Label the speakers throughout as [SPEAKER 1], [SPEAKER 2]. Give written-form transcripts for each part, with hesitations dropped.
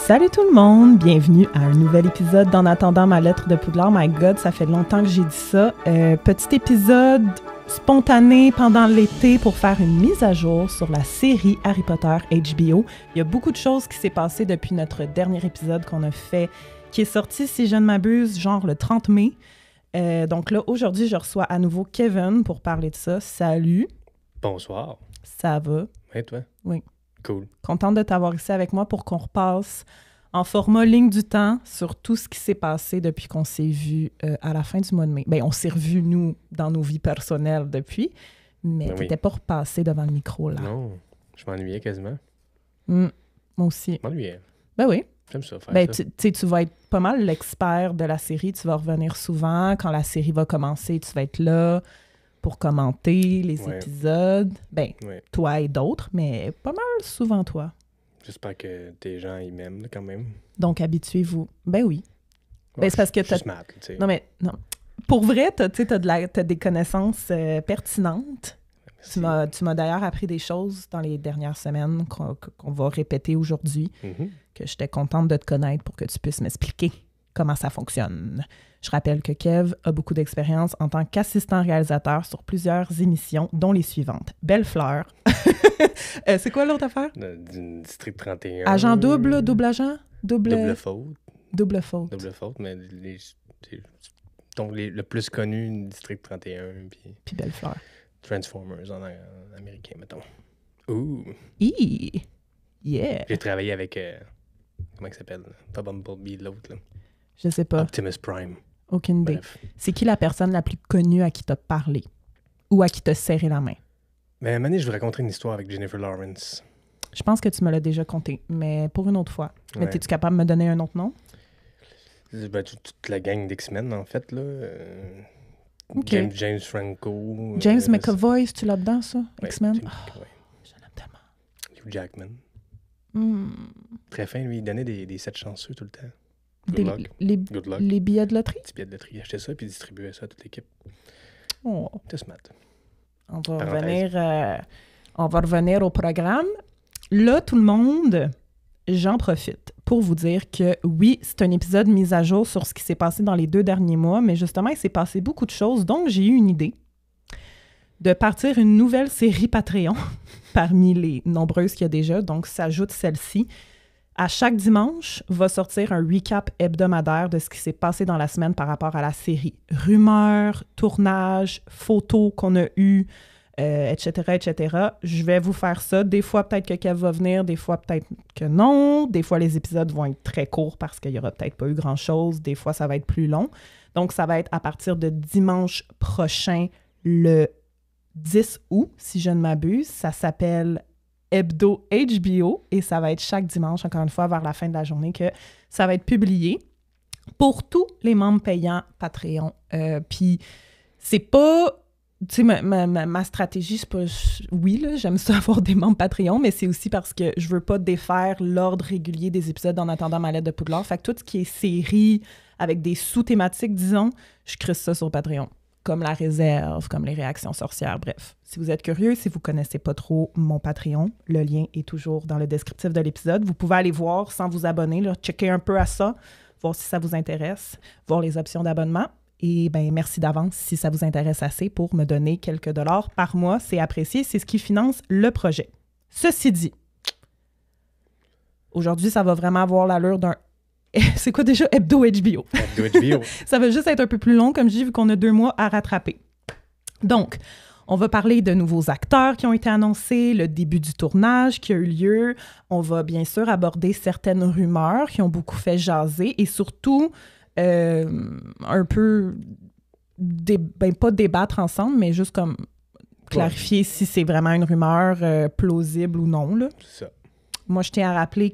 [SPEAKER 1] Salut tout le monde, bienvenue à un nouvel épisode d'En attendant ma lettre de Poudlard. My God, ça fait longtemps que j'ai dit ça. Petit épisode spontané pendant l'été pour faire une mise à jour sur la série Harry Potter HBO. Il y a beaucoup de choses qui s'est passé depuis notre dernier épisode qu'on a fait, qui est sorti, si je ne m'abuse, genre le 30 mai. Donc là, aujourd'hui, je reçois à nouveau Kevin pour parler de ça. Salut.
[SPEAKER 2] Bonsoir.
[SPEAKER 1] Ça va?
[SPEAKER 2] Et toi?
[SPEAKER 1] Oui.
[SPEAKER 2] Cool.
[SPEAKER 1] Contente de t'avoir ici avec moi pour qu'on repasse en format ligne du temps sur tout ce qui s'est passé depuis qu'on s'est vu à la fin du mois de mai. Bien, on s'est revus, nous, dans nos vies personnelles depuis, mais
[SPEAKER 2] Ben
[SPEAKER 1] t'étais pas repassé devant le micro, là.
[SPEAKER 2] Non, je m'ennuyais quasiment.
[SPEAKER 1] Moi aussi.
[SPEAKER 2] Je m'ennuyais.
[SPEAKER 1] Ben oui.
[SPEAKER 2] J'aime ça, faire
[SPEAKER 1] Ben,
[SPEAKER 2] ça.
[SPEAKER 1] tu vas être pas mal l'expert de la série. Tu vas revenir souvent. Quand la série va commencer, tu vas être là pour commenter les épisodes. Ben, toi et d'autres, mais pas mal souvent toi.
[SPEAKER 2] J'espère que tes gens, ils m'aiment là, quand même.
[SPEAKER 1] Donc, habituez-vous. Ben oui.
[SPEAKER 2] Ouais,
[SPEAKER 1] Ben, c'est parce que
[SPEAKER 2] je suis smart, tu sais.
[SPEAKER 1] Non, mais non. Pour vrai, t'as des connaissances pertinentes. Tu m'as d'ailleurs appris des choses dans les dernières semaines qu'on va répéter aujourd'hui, que j'étais contente de te connaître pour que tu puisses m'expliquer comment ça fonctionne. Je rappelle que Kev a beaucoup d'expérience en tant qu'assistant réalisateur sur plusieurs émissions, dont les suivantes. Belle Fleur. C'est quoi l'autre affaire?
[SPEAKER 2] Du District 31.
[SPEAKER 1] Agent double, double agent?
[SPEAKER 2] Double faute.
[SPEAKER 1] Double faute.
[SPEAKER 2] Double faute, mais donc le plus connu, District 31.
[SPEAKER 1] Puis Belle Fleur.
[SPEAKER 2] Transformers en américain, mettons. Ouh!
[SPEAKER 1] Yeah!
[SPEAKER 2] J'ai travaillé avec, comment il s'appelle? Pas Bumblebee, l'autre, là.
[SPEAKER 1] Je sais pas.
[SPEAKER 2] Optimus Prime.
[SPEAKER 1] Aucune idée.
[SPEAKER 2] Bref.
[SPEAKER 1] C'est qui la personne la plus connue à qui t'as parlé? Ou à qui t'as serré la main?
[SPEAKER 2] Mais à un moment donné, je vous raconterai une histoire avec Jennifer Lawrence.
[SPEAKER 1] Je pense que tu me l'as déjà conté, mais pour une autre fois.
[SPEAKER 2] Ouais.
[SPEAKER 1] Mais es-tu capable de me donner un autre nom?
[SPEAKER 2] Ben, toute la gang d'X-Men, en fait, là.
[SPEAKER 1] Okay.
[SPEAKER 2] James Franco.
[SPEAKER 1] James McAvoy, tu là dedans, ça?
[SPEAKER 2] Ouais,
[SPEAKER 1] X-Men?
[SPEAKER 2] Je
[SPEAKER 1] l'aime tellement.
[SPEAKER 2] Hugh Jackman.
[SPEAKER 1] Mm.
[SPEAKER 2] Très fin, lui, il donnait des 7 chanceux tout le temps. Good luck.
[SPEAKER 1] Les billets de loterie?
[SPEAKER 2] Petit billet de loterie. Il achetait ça puis il distribuait ça à toute l'équipe.
[SPEAKER 1] Oh.
[SPEAKER 2] C'était smart.
[SPEAKER 1] On va revenir au programme. Là, tout le monde, j'en profite pour vous dire que oui, c'est un épisode mis à jour sur ce qui s'est passé dans les 2 derniers mois, mais justement, il s'est passé beaucoup de choses, donc j'ai eu une idée de partir une nouvelle série Patreon parmi les nombreuses qu'il y a déjà, donc s'ajoute celle-ci. À chaque dimanche, va sortir un recap hebdomadaire de ce qui s'est passé dans la semaine par rapport à la série. Rumeurs, tournages, photos qu'on a eues, etc., etc. Je vais vous faire ça. Des fois, peut-être que Kev va venir, des fois, peut-être que non. Des fois, les épisodes vont être très courts parce qu'il n'y aura peut-être pas eu grand-chose. Des fois, ça va être plus long. Donc, ça va être à partir de dimanche prochain, le 10 août, si je ne m'abuse. Ça s'appelle Hebdo HBO et ça va être chaque dimanche, encore une fois, vers la fin de la journée, que ça va être publié pour tous les membres payants Patreon. Puis, c'est pas... Tu sais, ma stratégie, c'est pas... Oui, là, j'aime ça avoir des membres Patreon, mais c'est aussi parce que je veux pas défaire l'ordre régulier des épisodes en attendant ma lettre de Poudlard. Fait que tout ce qui est série avec des sous-thématiques, disons, je crée ça sur Patreon. Comme la réserve, comme les réactions sorcières, bref. Si vous êtes curieux, si vous connaissez pas trop mon Patreon, le lien est toujours dans le descriptif de l'épisode. Vous pouvez aller voir sans vous abonner, là, checker un peu à ça, voir si ça vous intéresse, voir les options d'abonnement. Et bien, merci d'avance si ça vous intéresse assez pour me donner quelques dollars par mois. C'est apprécié, c'est ce qui finance le projet. Ceci dit, aujourd'hui, ça va vraiment avoir l'allure d'un... C'est quoi déjà? Hebdo HBO.
[SPEAKER 2] Hebdo HBO.
[SPEAKER 1] Ça va juste être un peu plus long, comme je dis, vu qu'on a 2 mois à rattraper. Donc, on va parler de nouveaux acteurs qui ont été annoncés, le début du tournage qui a eu lieu. On va bien sûr aborder certaines rumeurs qui ont beaucoup fait jaser et surtout... un peu, pas débattre ensemble, mais juste comme clarifier si c'est vraiment une rumeur plausible ou non. Là.
[SPEAKER 2] C'est ça.
[SPEAKER 1] Moi, je tiens à rappeler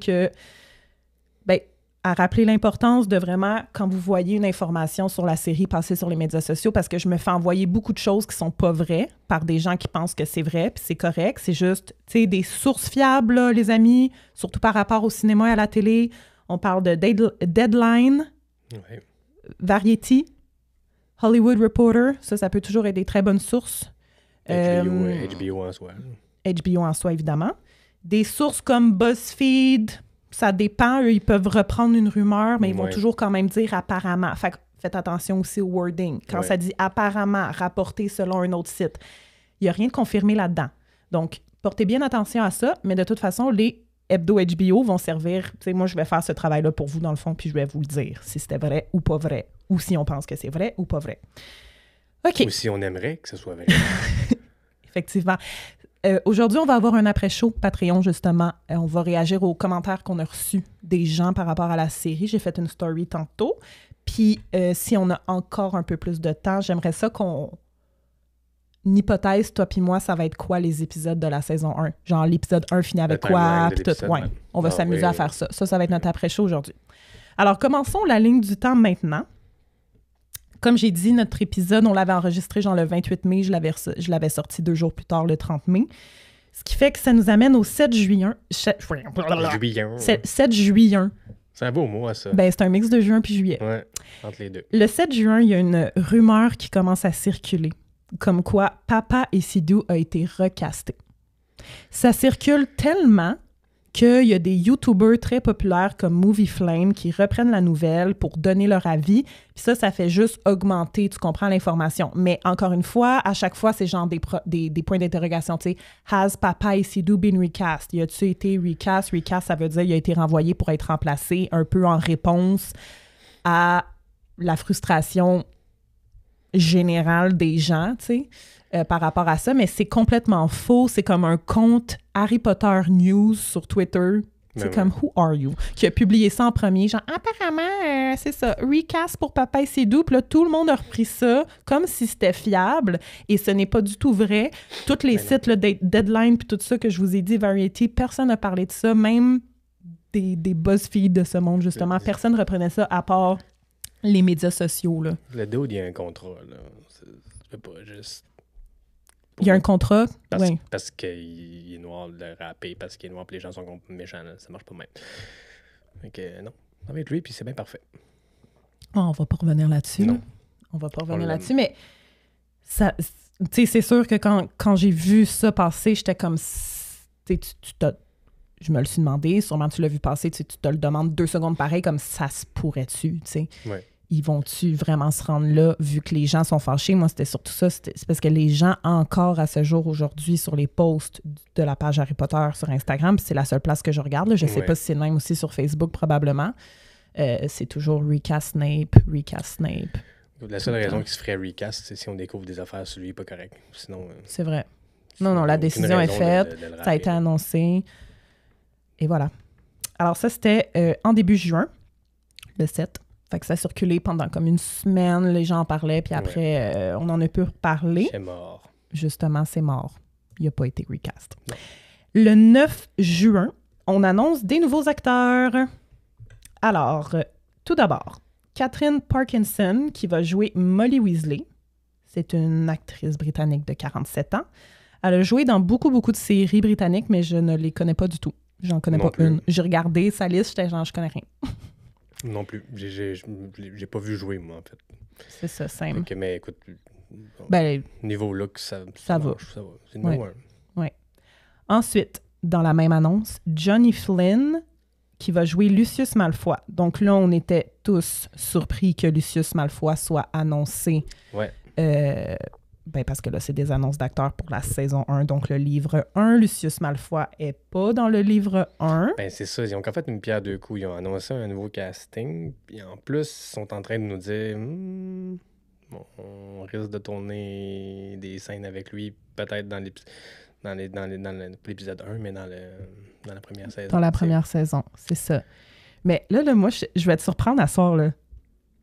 [SPEAKER 1] à rappeler l'importance de vraiment, quand vous voyez une information sur la série passer sur les médias sociaux, parce que je me fais envoyer beaucoup de choses qui sont pas vraies par des gens qui pensent que c'est vrai, puis c'est correct. C'est juste, tu sais, des sources fiables, là, les amis, surtout par rapport au cinéma et à la télé. On parle de Deadline,
[SPEAKER 2] Ouais.
[SPEAKER 1] Variety, Hollywood Reporter, ça peut toujours être des très bonnes sources.
[SPEAKER 2] HBO en soi.
[SPEAKER 1] HBO en soi, évidemment. Des sources comme BuzzFeed, ça dépend. Eux, ils peuvent reprendre une rumeur, mais ils vont
[SPEAKER 2] Ouais.
[SPEAKER 1] toujours quand même dire apparemment. Fait que faites attention aussi au wording. Quand
[SPEAKER 2] Ouais.
[SPEAKER 1] ça dit apparemment, rapporté selon un autre site, il n'y a rien de confirmé là-dedans. Donc, portez bien attention à ça, mais de toute façon, les hebdo HBO vont servir. Tu sais, moi, je vais faire ce travail-là pour vous, dans le fond, puis je vais vous le dire si c'était vrai ou pas vrai, ou si on pense que c'est vrai ou pas vrai. OK.
[SPEAKER 2] Ou si on aimerait que ce soit vrai.
[SPEAKER 1] Effectivement. Aujourd'hui, on va avoir un après-show Patreon, justement. On va réagir aux commentaires qu'on a reçus des gens par rapport à la série. J'ai fait une story tantôt. Puis, si on a encore un peu plus de temps, j'aimerais ça qu'on... Une hypothèse, toi puis moi, ça va être quoi les épisodes de la saison 1? Genre, l'épisode 1 finit avec
[SPEAKER 2] Le
[SPEAKER 1] quoi?
[SPEAKER 2] timeline de
[SPEAKER 1] Puis tout.
[SPEAKER 2] l'épisode,
[SPEAKER 1] Ouais.
[SPEAKER 2] ouais.
[SPEAKER 1] On va
[SPEAKER 2] Ah,
[SPEAKER 1] s'amuser
[SPEAKER 2] oui,
[SPEAKER 1] à faire ça. Ça va être notre après-show aujourd'hui. Alors, commençons la ligne du temps maintenant. Comme j'ai dit, notre épisode, on l'avait enregistré genre le 28 mai. Je l'avais sorti 2 jours plus tard, le 30 mai. Ce qui fait que ça nous amène au 7 juillet. 7 juillet.
[SPEAKER 2] C'est un beau mot, ça.
[SPEAKER 1] Ben, c'est un mix de juin puis juillet.
[SPEAKER 2] Ouais, entre les deux.
[SPEAKER 1] Le 7 juin, il y a une rumeur qui commence à circuler, comme quoi Papa et Sidou a été recasté. Ça circule tellement qu'il y a des YouTubers très populaires comme Movie Flame qui reprennent la nouvelle pour donner leur avis. Puis ça fait juste augmenter, tu comprends, l'information. Mais encore une fois, à chaque fois, c'est genre des points d'interrogation. Tu sais, has Papa et Sidou been recast? Y a-tu été recast? Recast, ça veut dire il a été renvoyé pour être remplacé, un peu en réponse à la frustration générale des gens, tu sais. Par rapport à ça, mais c'est complètement faux. C'est comme un compte Harry Potter News sur Twitter. C'est
[SPEAKER 2] Ben
[SPEAKER 1] comme Who Are You? Qui a publié ça en premier. Genre, apparemment, c'est ça. Recast pour Papa et Sidou. Puis là, tout le monde a repris ça comme si c'était fiable. Et ce n'est pas du tout vrai. Tous les sites, là, Deadline puis tout ça que je vous ai dit, Variety, personne n'a parlé de ça. Même des BuzzFeed de ce monde, justement. Personne ne reprenait ça à part les médias sociaux, là.
[SPEAKER 2] Le dude, il y a un contrat, là. Tu peux pas juste...
[SPEAKER 1] Il y a un contrat, oui.
[SPEAKER 2] Parce qu'il est noir de rapper, parce qu'il est noir, puis les gens sont méchants, là. Ça marche pas même. Donc, non. Ça va être lui, puis c'est bien parfait.
[SPEAKER 1] Oh, on va pas revenir là-dessus.
[SPEAKER 2] Non.
[SPEAKER 1] On va pas revenir là-dessus, mais ça, tu sais, c'est sûr que quand j'ai vu ça passer, j'étais comme, tu t'as... Je me le suis demandé, sûrement tu l'as vu passer, tu te le demandes 2 secondes pareil, comme ça se pourrait-tu, tu sais.
[SPEAKER 2] Ouais.
[SPEAKER 1] Ils vont-tu vraiment se rendre là, vu que les gens sont fâchés? Moi, c'était surtout ça. C'est parce que les gens, encore à ce jour, aujourd'hui, sur les posts de la page Harry Potter sur Instagram, puis c'est la seule place que je regarde, là, je sais pas si c'est le même aussi sur Facebook, probablement. C'est toujours recast Snape.
[SPEAKER 2] La seule raison qu'il se ferait recast, c'est si on découvre des affaires sur lui pas correct. Sinon...
[SPEAKER 1] c'est vrai. Non, la décision est faite. Ça a été annoncé. Et voilà. Alors ça, c'était en début juin, le 7. Fait que ça a circulé pendant comme une semaine, les gens en parlaient, puis après, on en a pu reparler.
[SPEAKER 2] C'est mort.
[SPEAKER 1] Justement, c'est mort. Il n'a pas été recast.
[SPEAKER 2] Non.
[SPEAKER 1] Le 9 juin, on annonce des nouveaux acteurs. Alors, tout d'abord, Catherine Parkinson, qui va jouer Molly Weasley. C'est une actrice britannique de 47 ans. Elle a joué dans beaucoup de séries britanniques, mais je ne les connais pas du tout. J'en connais pas une. J'ai regardé sa liste, j'étais genre, je connais rien.
[SPEAKER 2] Non plus. J'ai pas vu jouer, moi, en fait.
[SPEAKER 1] C'est ça, simple.
[SPEAKER 2] Okay, mais écoute,
[SPEAKER 1] Ben,
[SPEAKER 2] niveau look, ça
[SPEAKER 1] va.
[SPEAKER 2] Ça va. C'est une
[SPEAKER 1] ouais. Ouais. Ensuite, dans la même annonce, Johnny Flynn, qui va jouer Lucius Malfoy. Donc là, on était tous surpris que Lucius Malfoy soit annoncé.
[SPEAKER 2] Ouais.
[SPEAKER 1] Ben parce que là, c'est des annonces d'acteurs pour la saison 1. Donc, le livre 1, Lucius Malfoy est pas dans le livre 1.
[SPEAKER 2] Ben, c'est ça. Ils ont qu'en fait une pierre deux coups. Ils ont annoncé un nouveau casting. Puis en plus, ils sont en train de nous dire bon, on risque de tourner des scènes avec lui, peut-être dans l'épisode 1, mais dans la première saison.
[SPEAKER 1] Dans la première saison, c'est ça. Mais là moi, je vais te surprendre à soir, là.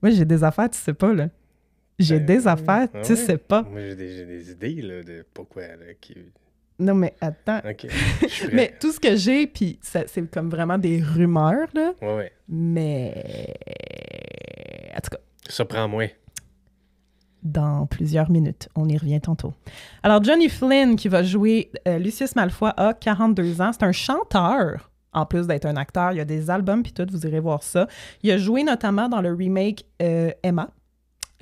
[SPEAKER 1] Moi, j'ai des affaires, tu sais pas, là. J'ai des affaires, tu sais pas.
[SPEAKER 2] Moi, j'ai des idées là, de pourquoi. Là,
[SPEAKER 1] Non, mais attends.
[SPEAKER 2] OK.
[SPEAKER 1] Mais tout ce que j'ai, puis c'est comme vraiment des rumeurs, là.
[SPEAKER 2] Ouais.
[SPEAKER 1] Mais... En tout cas.
[SPEAKER 2] Surprends-moi.
[SPEAKER 1] Dans plusieurs minutes. On y revient tantôt. Alors, Johnny Flynn, qui va jouer Lucius Malfoy, a 42 ans. C'est un chanteur, en plus d'être un acteur. Il y a des albums, puis tout, vous irez voir ça. Il a joué notamment dans le remake Emma,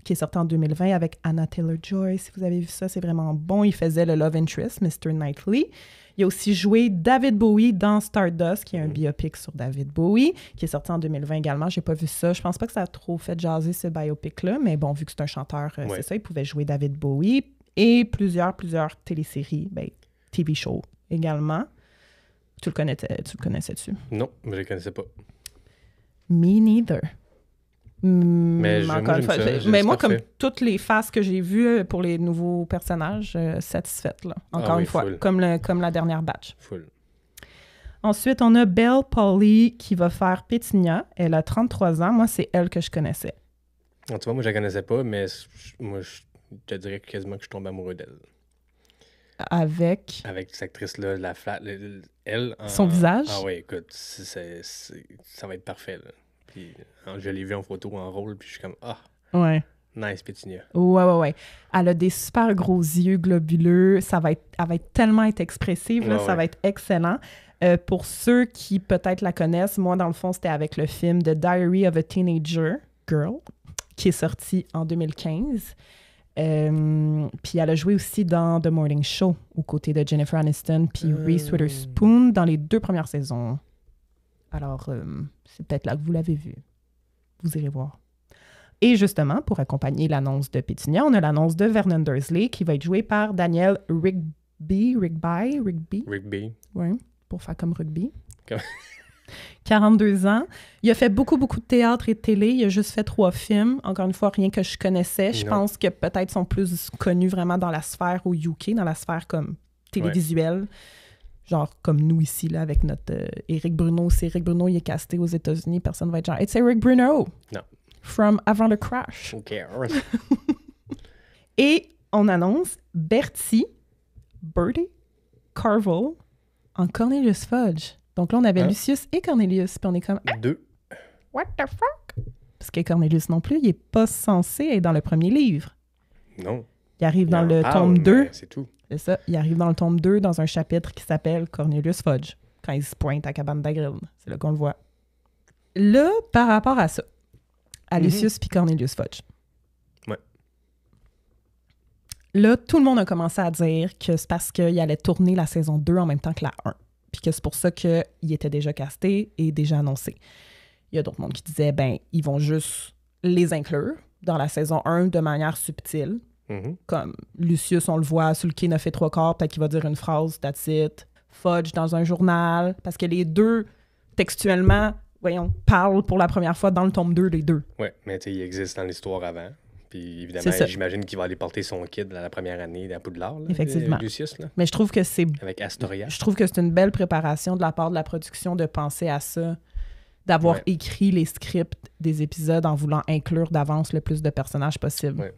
[SPEAKER 1] qui est sorti en 2020 avec Anna Taylor-Joy. Si vous avez vu ça, c'est vraiment bon. Il faisait le Love Interest, Mr. Knightley. Il a aussi joué David Bowie dans Stardust, qui est un biopic sur David Bowie, qui est sorti en 2020 également. J'ai pas vu ça. Je pense pas que ça a trop fait jaser ce biopic-là, mais bon, vu que c'est un chanteur, c'est ça, il pouvait jouer David Bowie. Et plusieurs téléséries, TV shows également. Tu le connaissais-tu?
[SPEAKER 2] Non, je le connaissais pas.
[SPEAKER 1] Me neither.
[SPEAKER 2] Mais
[SPEAKER 1] moi, comme toutes les faces que j'ai vues pour les nouveaux personnages, satisfaites, là. Encore une fois, comme la dernière batch.
[SPEAKER 2] Full.
[SPEAKER 1] Ensuite, on a Belle Polly qui va faire Pétinia. Elle a 33 ans. Moi, c'est elle que je connaissais.
[SPEAKER 2] Tu vois, moi, je la connaissais pas, mais moi, je te dirais quasiment que je tombe amoureux d'elle.
[SPEAKER 1] Avec
[SPEAKER 2] cette actrice-là, elle...
[SPEAKER 1] Son visage?
[SPEAKER 2] Ah oui, écoute, ça va être parfait, là. Puis, je l'ai vu en photo, en rôle, puis je suis comme,
[SPEAKER 1] ouais.
[SPEAKER 2] Nice, Pétinia.
[SPEAKER 1] Ouais. Elle a des super gros yeux globuleux. Elle va tellement être expressive, là, ça va être excellent. Pour ceux qui peut-être la connaissent, moi, dans le fond, c'était avec le film The Diary of a Teenager Girl, qui est sorti en 2015. Puis elle a joué aussi dans The Morning Show, aux côtés de Jennifer Aniston puis Reese Witherspoon dans les 2 premières saisons. Alors, c'est peut-être là que vous l'avez vu. Vous irez voir. Et justement, pour accompagner l'annonce de Pétinia, on a l'annonce de Vernon Dursley qui va être joué par Daniel Rigby. Oui, pour faire comme rugby. 42 ans. Il a fait beaucoup de théâtre et de télé. Il a juste fait 3 films. Encore une fois, rien que je connaissais. Je pense que peut-être sont plus connus vraiment dans la sphère au UK, dans la sphère comme télévisuelle. Ouais. Genre comme nous ici, là, avec notre Éric Bruno. Si Éric Bruno, il est casté aux États-Unis, personne va être genre « It's Éric Bruno! »
[SPEAKER 2] Non.
[SPEAKER 1] From Avant le Crash.
[SPEAKER 2] Who cares?
[SPEAKER 1] Et on annonce Bertie Carvel en Cornelius Fudge. Donc là, on avait Lucius et Cornelius, puis on est comme...
[SPEAKER 2] 2.
[SPEAKER 1] What the fuck? Parce que Cornelius non plus, il n'est pas censé être dans le premier livre.
[SPEAKER 2] Non.
[SPEAKER 1] Il arrive dans le tome 2.
[SPEAKER 2] C'est tout.
[SPEAKER 1] C'est ça. Il arrive dans le tome 2 dans un chapitre qui s'appelle Cornelius Fudge, quand il se pointe à Cabane d'Agril. C'est là qu'on le voit. Là, par rapport à ça, à Lucius puis Cornelius Fudge.
[SPEAKER 2] Ouais.
[SPEAKER 1] Là, tout le monde a commencé à dire que c'est parce qu'il allait tourner la saison 2 en même temps que la 1. Puis que c'est pour ça qu'il était déjà casté et déjà annoncé. Il y a d'autres mondes qui disaient, ils vont juste les inclure dans la saison 1 de manière subtile. Comme Lucius, on le voit sur le quai 9 3/4, peut-être qu'il va dire une phrase, that's it. Fudge dans un journal, parce que les deux, textuellement, parlent pour la première fois dans le tome 2, les deux.
[SPEAKER 2] Oui, mais tu sais, il existe dans l'histoire avant. Puis évidemment, j'imagine qu'il va aller porter son kid la première année à Poudlard, là,
[SPEAKER 1] effectivement.
[SPEAKER 2] Lucius. Là.
[SPEAKER 1] Mais je trouve que c'est...
[SPEAKER 2] Avec Astoria.
[SPEAKER 1] Je trouve que c'est une belle préparation de la part de la production de penser à ça, d'avoir écrit les scripts des épisodes en voulant inclure d'avance le plus de personnages possible.
[SPEAKER 2] Ouais.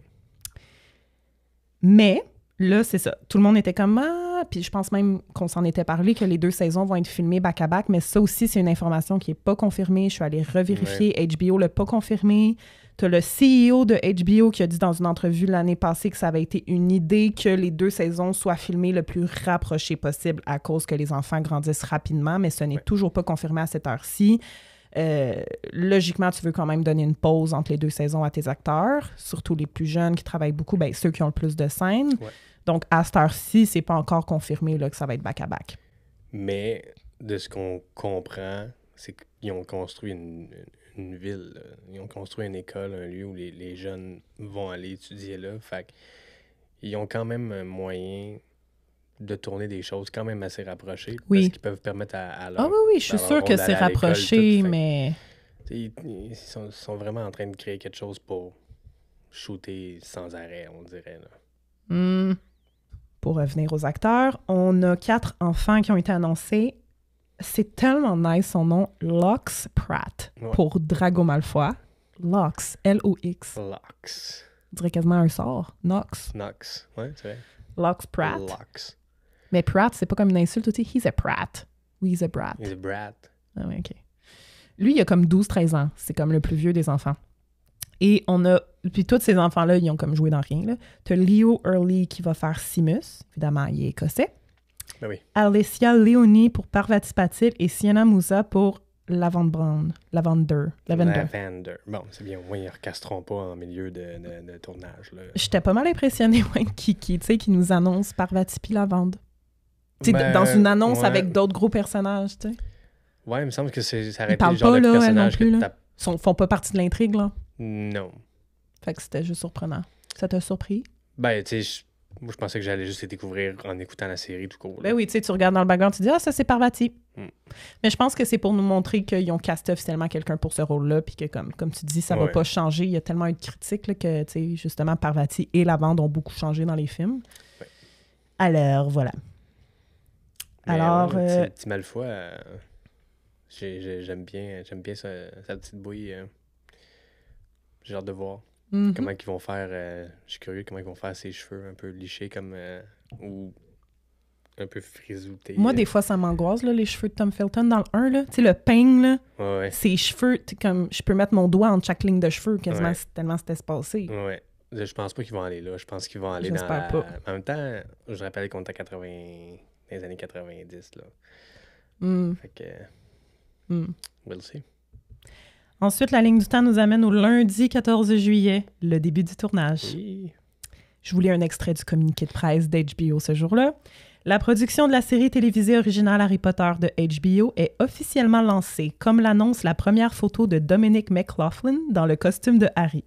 [SPEAKER 1] Mais là, c'est ça. Tout le monde était comme « Ah! » Puis je pense même qu'on s'en était parlé, que les 2 saisons vont être filmées back-à-back, mais ça aussi, c'est une information qui n'est pas confirmée. Je suis allée revérifier. Ouais. HBO ne l'a pas confirmé. Tu as le CEO de HBO qui a dit dans une entrevue l'année passée que ça avait été une idée que les 2 saisons soient filmées le plus rapprochées possible à cause que les enfants grandissent rapidement, mais ce n'est toujours pas confirmé à cette heure-ci. Logiquement, tu veux quand même donner une pause entre les 2 saisons à tes acteurs, surtout les plus jeunes qui travaillent beaucoup, ceux qui ont le plus de scènes. Ouais. Donc, à cette heure-ci, c'est pas encore confirmé là, que ça va être back-à-back.
[SPEAKER 2] Mais de ce qu'on comprend, c'est qu'ils ont construit une ville. Là. Ils ont construit une école, un lieu où les jeunes vont aller étudier là. Fait qu'ils ont quand même un moyen de tourner des choses quand même assez rapprochées.
[SPEAKER 1] Oui.
[SPEAKER 2] Parce qu'ils peuvent permettre à leur...
[SPEAKER 1] Ah oui, je suis sûre que c'est rapproché, mais...
[SPEAKER 2] Ils sont vraiment en train de créer quelque chose pour shooter sans arrêt, on dirait. Là.
[SPEAKER 1] Pour revenir aux acteurs, on a 4 enfants qui ont été annoncés. C'est tellement nice son nom, Lux Pratt, pour Drago Malfoy. Lux, L-O-X.
[SPEAKER 2] Lux.
[SPEAKER 1] On dirait quasiment un sort. Nox.
[SPEAKER 2] Nox, ouais, c'est vrai.
[SPEAKER 1] Lux Pratt.
[SPEAKER 2] Lux.
[SPEAKER 1] Mais Pratt, c'est pas comme une insulte aussi. He's a Pratt. Ou he's a brat.
[SPEAKER 2] He's a brat.
[SPEAKER 1] Ah oui, OK. Lui, il a comme 12-13 ans. C'est comme le plus vieux des enfants. Et on a... Puis tous ces enfants-là, ils ont comme joué dans rien. Tu as Leo Hurley qui va faire Simus. Évidemment, il est écossais.
[SPEAKER 2] Ben oui.
[SPEAKER 1] Alicia Leoni pour Parvati Patil et Sienna Moussa pour Lavender Brown. Lavender.
[SPEAKER 2] Bon, c'est bien. Au moins, ils ne recasseront pas en milieu de tournage. Là.
[SPEAKER 1] J'étais pas mal impressionnée, qui nous annonce Parvati puis Lavande.
[SPEAKER 2] Ben,
[SPEAKER 1] dans une annonce avec d'autres gros personnages, tu sais.
[SPEAKER 2] Ouais, il me semble que ça aurait
[SPEAKER 1] été
[SPEAKER 2] le genre de personnage que tu
[SPEAKER 1] Ils font pas partie de l'intrigue, là.
[SPEAKER 2] Non.
[SPEAKER 1] Fait que c'était juste surprenant. Ça t'a surpris?
[SPEAKER 2] Ben, tu sais, moi, je pensais que j'allais juste les découvrir en écoutant la série tout court.
[SPEAKER 1] Ben oui, tu sais, tu regardes dans le background, tu dis « Ah, ça, c'est Parvati. Mais je pense que c'est pour nous montrer qu'ils ont casté officiellement quelqu'un pour ce rôle-là, puis que, comme tu dis, ça va pas changer. Il y a tellement eu de critiques là, que, tu sais, justement, Parvati et Lavande ont beaucoup changé dans les films. Ouais. Alors, voilà.
[SPEAKER 2] Mais alors... Petit Malfoy, j'aime bien sa petite bouille. J'ai hâte de voir. Comment ils vont faire... je suis curieux comment ils vont faire ses cheveux un peu lichés comme... ou un peu frisoutés.
[SPEAKER 1] Moi, des fois, ça m'angoisse, là, les cheveux de Tom Felton dans le 1, là. Tu sais, le peigne, là.
[SPEAKER 2] Ouais.
[SPEAKER 1] Ses cheveux, comme... Je peux mettre mon doigt entre chaque ligne de cheveux, quasiment, tellement c'était espacé.
[SPEAKER 2] Ouais. Je pense pas qu'ils vont aller là. Je pense qu'ils vont aller dans la...
[SPEAKER 1] pas.
[SPEAKER 2] En même temps, je rappelle qu'on était dans les années 90, là. Fait que... We'll see.
[SPEAKER 1] Ensuite, la ligne du temps nous amène au lundi 14 juillet, le début du tournage.
[SPEAKER 2] Oui.
[SPEAKER 1] Je vous lis un extrait du communiqué de presse d'HBO ce jour-là. La production de la série télévisée originale Harry Potter de HBO est officiellement lancée, comme l'annonce la première photo de Dominic McLaughlin dans le costume de Harry.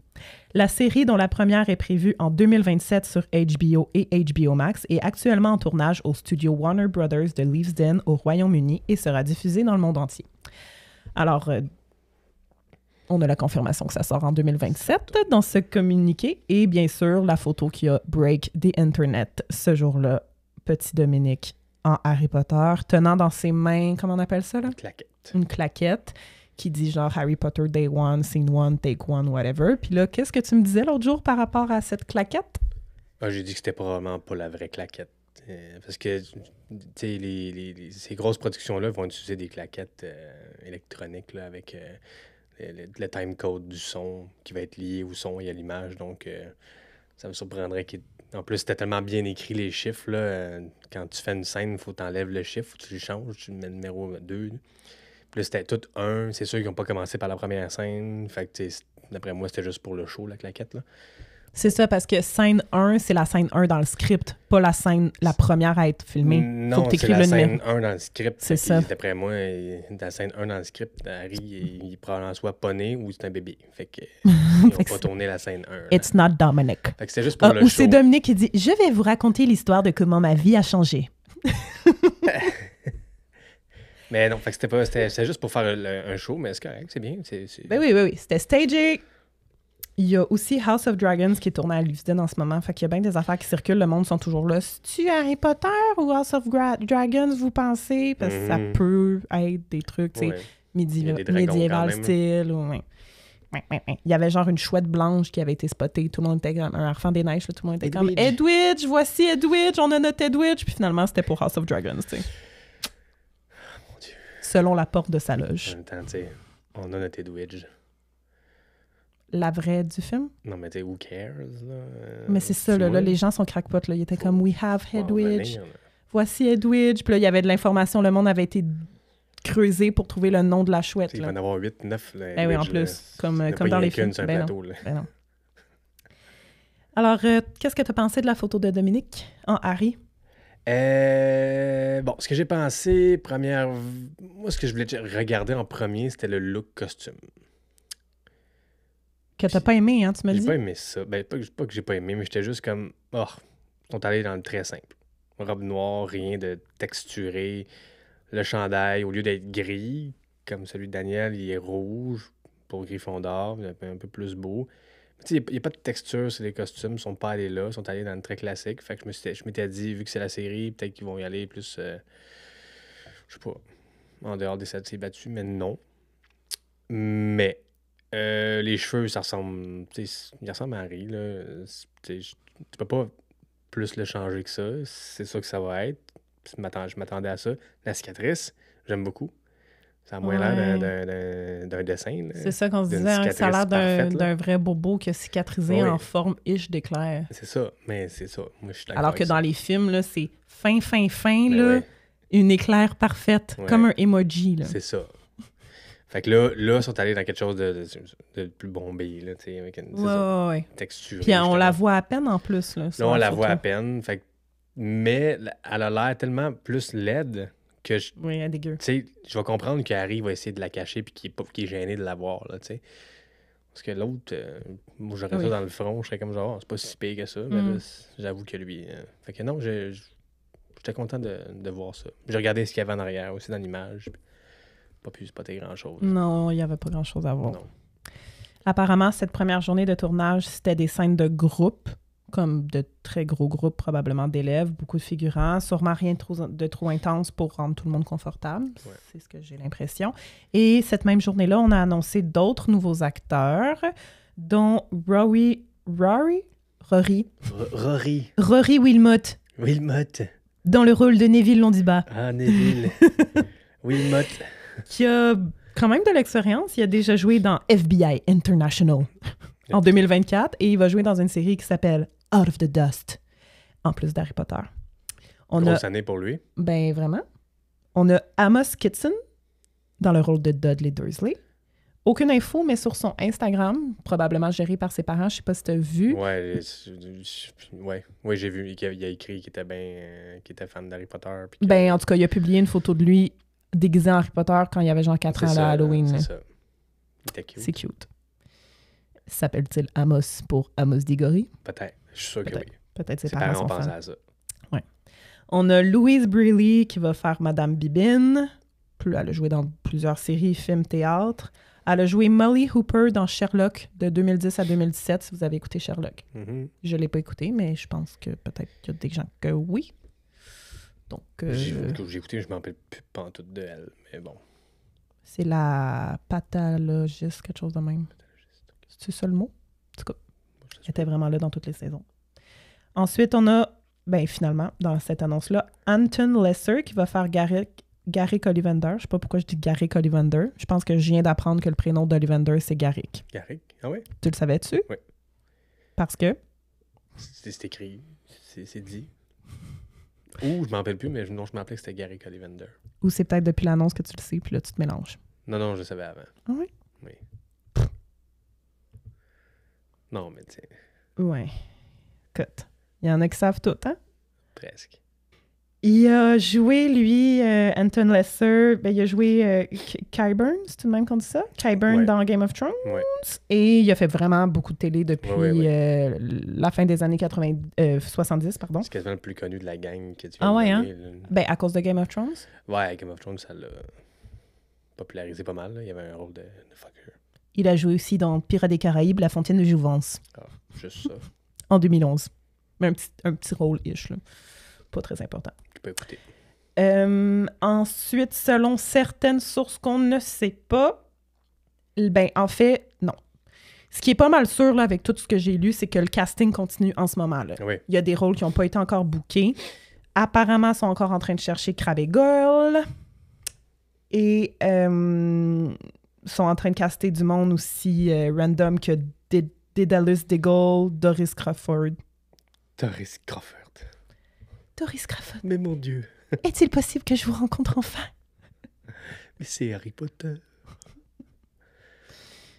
[SPEAKER 1] La série, dont la première est prévue en 2027 sur HBO et HBO Max, est actuellement en tournage au studio Warner Brothers de Leavesden au Royaume-Uni et sera diffusée dans le monde entier. Alors, on a la confirmation que ça sort en 2027 dans ce communiqué et bien sûr la photo qui a break the internet ce jour-là. Petit Dominique en Harry Potter, tenant dans ses mains, comment on appelle ça là? Une claquette qui dit genre Harry Potter Day 1, Scene 1, Take 1, whatever. Puis là, qu'est-ce que tu me disais l'autre jour par rapport à cette claquette?
[SPEAKER 2] Ah, j'ai dit que c'était probablement pas la vraie claquette. Parce que, tu sais, ces grosses productions-là vont utiliser des claquettes électroniques là, avec le timecode du son qui va être lié au son et à l'image. Donc, ça me surprendrait En plus, c'était tellement bien écrit les chiffres. Là, quand tu fais une scène, il faut que tu enlèves le chiffre, tu le changes, tu mets le numéro 2. Puis là, c'était tout 1. C'est sûr qu'ils n'ont pas commencé par la première scène. Fait que, d'après moi, c'était juste pour le show, la claquette. Là.
[SPEAKER 1] C'est ça, parce que scène 1, c'est la scène 1 dans le script, pas la première à être filmée.
[SPEAKER 2] Non, c'est la scène 1 dans le script.
[SPEAKER 1] C'est ça.
[SPEAKER 2] D'après moi, la scène 1 dans le script, Harry, il probablement soit pas né ou c'est un bébé. Fait que ils n'ont pas tourné la scène 1. Là.
[SPEAKER 1] It's not Dominic.
[SPEAKER 2] Fait que c'est juste pour le
[SPEAKER 1] show. Ou
[SPEAKER 2] c'est
[SPEAKER 1] Dominic qui dit « Je vais vous raconter l'histoire de comment ma vie a changé. »
[SPEAKER 2] Mais non, fait que c'était juste pour faire un show, mais c'est correct, c'est bien.
[SPEAKER 1] Ben oui. C'était stagé. Il y a aussi House of Dragons qui est tourné à Leavesden en ce moment. Fait qu'il y a bien des affaires qui circulent. Le monde sont toujours là. C'est-tu Harry Potter ou House of Dragons, vous pensez? Parce que ça peut être des trucs, tu sais, médiéval style. Ou... Il y avait genre une chouette blanche qui avait été spotée. Tout le monde était comme un enfant des neiges. Là, tout le monde était comme Edwidge, voici Edwidge, on a notre Edwidge. Puis finalement, c'était pour House of Dragons, tu sais.
[SPEAKER 2] Mon Dieu.
[SPEAKER 1] Selon la porte de sa loge.
[SPEAKER 2] En même temps, tu sais, on a notre Edwidge.
[SPEAKER 1] La vraie du film?
[SPEAKER 2] Non, mais tu sais, who cares, là?
[SPEAKER 1] Mais c'est ça, là, les gens sont crackpots, là. Ils étaient comme, we have Edwidge. Voici Edwidge. Puis là, il y avait de l'information. Le monde avait été creusé pour trouver le nom de la chouette.
[SPEAKER 2] Il va en avoir 8, 9.
[SPEAKER 1] Ben oui, en plus. Comme dans les films.
[SPEAKER 2] Sur un plateau,
[SPEAKER 1] non. Alors, qu'est-ce que tu as pensé de la photo de Dominique en Harry?
[SPEAKER 2] Bon, ce que j'ai pensé, moi, ce que je voulais regarder en premier, c'était le look costume.
[SPEAKER 1] Que t'as pas aimé, hein, tu m'as dit?
[SPEAKER 2] J'ai pas aimé ça. Ben, pas que j'ai pas aimé, mais j'étais juste comme... ils sont allés dans le très simple. Robe noire, rien de texturé. Le chandail, au lieu d'être gris, comme celui de Daniel, il est rouge pour Gryffondor, un peu plus beau. Il n'y a pas de texture sur les costumes, ils sont pas allés là, ils sont allés dans le très classique. Fait que je m'étais dit, vu que c'est la série, peut-être qu'ils vont y aller plus... je sais pas, en dehors des sentiers battus, mais non. Mais... les cheveux, ça ressemble... Il ressemble à Harry, là. Tu peux pas plus le changer que ça. C'est ça que ça va être. Je m'attendais à ça. La cicatrice, j'aime beaucoup. Ça a moins l'air d'un dessin. Là.
[SPEAKER 1] C'est ça qu'on se disait, hein, ça a l'air d'un vrai bobo qui a cicatrisé en forme d'éclair.
[SPEAKER 2] C'est ça, mais c'est ça. Moi, je suis d'accord.
[SPEAKER 1] Alors que dans les films, là, c'est fin, là, une éclair parfaite, comme un emoji. Là.
[SPEAKER 2] C'est ça. Fait que là, ils sont allés dans quelque chose de plus bombé, là, tu sais, avec une
[SPEAKER 1] Ouais.
[SPEAKER 2] texture.
[SPEAKER 1] Puis on la voit à peine en plus, là.
[SPEAKER 2] Là, on la voit à peine. Fait que... Mais elle a l'air tellement plus laide que
[SPEAKER 1] oui, elle est dégueu.
[SPEAKER 2] Tu sais, je vais comprendre qu'Harry va essayer de la cacher puis qu'il est gêné de la voir, là, tu sais. Parce que l'autre, moi, j'aurais ça dans le front, je serais comme genre, c'est pas si pire que ça, mais là, j'avoue que lui... Fait que non, j'étais content de voir ça. J'ai regardé ce qu'il y avait en arrière aussi dans l'image. Pas pu spotter grand-chose.
[SPEAKER 1] Non, il n'y avait pas grand-chose à voir.
[SPEAKER 2] Non.
[SPEAKER 1] Apparemment, cette première journée de tournage, c'était des scènes de groupe, comme de très gros groupes, probablement d'élèves, beaucoup de figurants, sûrement rien de trop intense pour rendre tout le monde confortable. Ouais. C'est ce que j'ai l'impression. Et cette même journée-là, on a annoncé d'autres nouveaux acteurs, dont Rory Wilmot. Dans le rôle de Neville Londubat.
[SPEAKER 2] Ah, Neville. Wilmot.
[SPEAKER 1] Qui a quand même de l'expérience. Il a déjà joué dans FBI International en 2024 et il va jouer dans une série qui s'appelle Out of the Dust, en plus d'Harry Potter.
[SPEAKER 2] Grosse année pour lui.
[SPEAKER 1] Ben, vraiment. On a Amos Kitson dans le rôle de Dudley Dursley. Aucune info, mais sur son Instagram, probablement géré par ses parents. Je sais pas si tu as vu.
[SPEAKER 2] Oui, j'ai vu qu'il a écrit qu'il était fan d'Harry Potter. Puis
[SPEAKER 1] Ben, en tout cas, il a publié une photo de lui déguisé en Harry Potter quand il avait genre 4 ans à Halloween.
[SPEAKER 2] C'est ça. Il était cute.
[SPEAKER 1] C'est cute. S'appelle-t-il Amos pour Amos Diggory?
[SPEAKER 2] Peut-être. Je suis sûr que oui.
[SPEAKER 1] Peut-être ses
[SPEAKER 2] parents
[SPEAKER 1] sont
[SPEAKER 2] pensaient
[SPEAKER 1] fans.
[SPEAKER 2] à ça.
[SPEAKER 1] Ouais. On a Louise Brealey qui va faire Madame Bibine. Elle a joué dans plusieurs séries, films, théâtre. Elle a joué Molly Hooper dans Sherlock de 2010 à 2017, si vous avez écouté Sherlock.
[SPEAKER 2] Mm-hmm.
[SPEAKER 1] Je ne l'ai pas écouté, mais je pense que peut-être qu'il y a des gens que oui. Donc,
[SPEAKER 2] j'ai écouté, je ne m'en rappelle plus pantoute de elle, mais bon.
[SPEAKER 1] C'est la pathologiste, quelque chose de même. C'est ça le mot? En tout cas, elle était vraiment là dans toutes les saisons. Ensuite, on a, finalement, dans cette annonce-là, Anton Lesser qui va faire Garrick Ollivander. Je ne sais pas pourquoi je dis Garrick Ollivander. Je pense que je viens d'apprendre que le prénom d'Ollivander, c'est Garrick.
[SPEAKER 2] Garrick? Ah oui?
[SPEAKER 1] Tu le savais-tu?
[SPEAKER 2] Oui.
[SPEAKER 1] Parce que?
[SPEAKER 2] C'est écrit. C'est dit. Ou je m'en rappelle plus, mais non, je m'appelais que c'était Garrick Ollivander.
[SPEAKER 1] Ou c'est peut-être depuis l'annonce que tu le sais, puis là, tu te mélanges.
[SPEAKER 2] Non, je le savais avant.
[SPEAKER 1] Ah oui?
[SPEAKER 2] Oui. Non, mais tu sais.
[SPEAKER 1] Ouais. Écoute, il y en a qui savent tout, hein?
[SPEAKER 2] Presque.
[SPEAKER 1] Il a joué, lui, Anton Lesser, il a joué Qyburn, c'est tout de même qu'on dit ça? Qyburn dans Game of Thrones.
[SPEAKER 2] Ouais.
[SPEAKER 1] Et il a fait vraiment beaucoup de télé depuis la fin des années 70, pardon.
[SPEAKER 2] C'est quasiment le plus connu de la gang que tu
[SPEAKER 1] viens
[SPEAKER 2] de
[SPEAKER 1] nommer, hein? À cause de Game of Thrones?
[SPEAKER 2] Ouais, Game of Thrones, ça l'a popularisé pas mal. Là. Il y avait un rôle de fucker.
[SPEAKER 1] Il a joué aussi dans Pirates des Caraïbes, La Fontaine de Jouvence.
[SPEAKER 2] Ah, juste ça.
[SPEAKER 1] En 2011. Mais un petit rôle-ish, là. Pas très important.
[SPEAKER 2] Tu peux écouter.
[SPEAKER 1] Ensuite, selon certaines sources qu'on ne sait pas, en fait, non. Ce qui est pas mal sûr là, avec tout ce que j'ai lu, c'est que le casting continue en ce moment. Là.
[SPEAKER 2] Oui.
[SPEAKER 1] Il y a des rôles qui n'ont pas été encore bookés. Apparemment, ils sont encore en train de chercher Crabbe et Goyle. Et sont en train de caster du monde aussi random que Daedalus Diggle, Doris Crawford.
[SPEAKER 2] Mais mon Dieu.
[SPEAKER 1] Est-il possible que je vous rencontre enfin?
[SPEAKER 2] Mais c'est Harry Potter.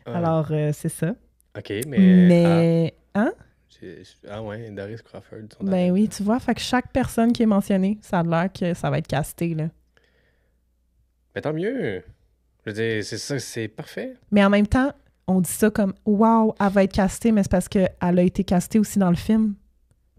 [SPEAKER 1] Alors, c'est ça.
[SPEAKER 2] OK, mais...
[SPEAKER 1] Hein?
[SPEAKER 2] Ouais, Doris Crawford.
[SPEAKER 1] Oui, tu vois, fait que chaque personne qui est mentionnée, ça a l'air que ça va être casté, là.
[SPEAKER 2] Mais tant mieux. Je veux dire, c'est ça, c'est parfait.
[SPEAKER 1] Mais en même temps, on dit ça comme « Wow, elle va être castée », mais c'est parce qu'elle a été castée aussi dans le film.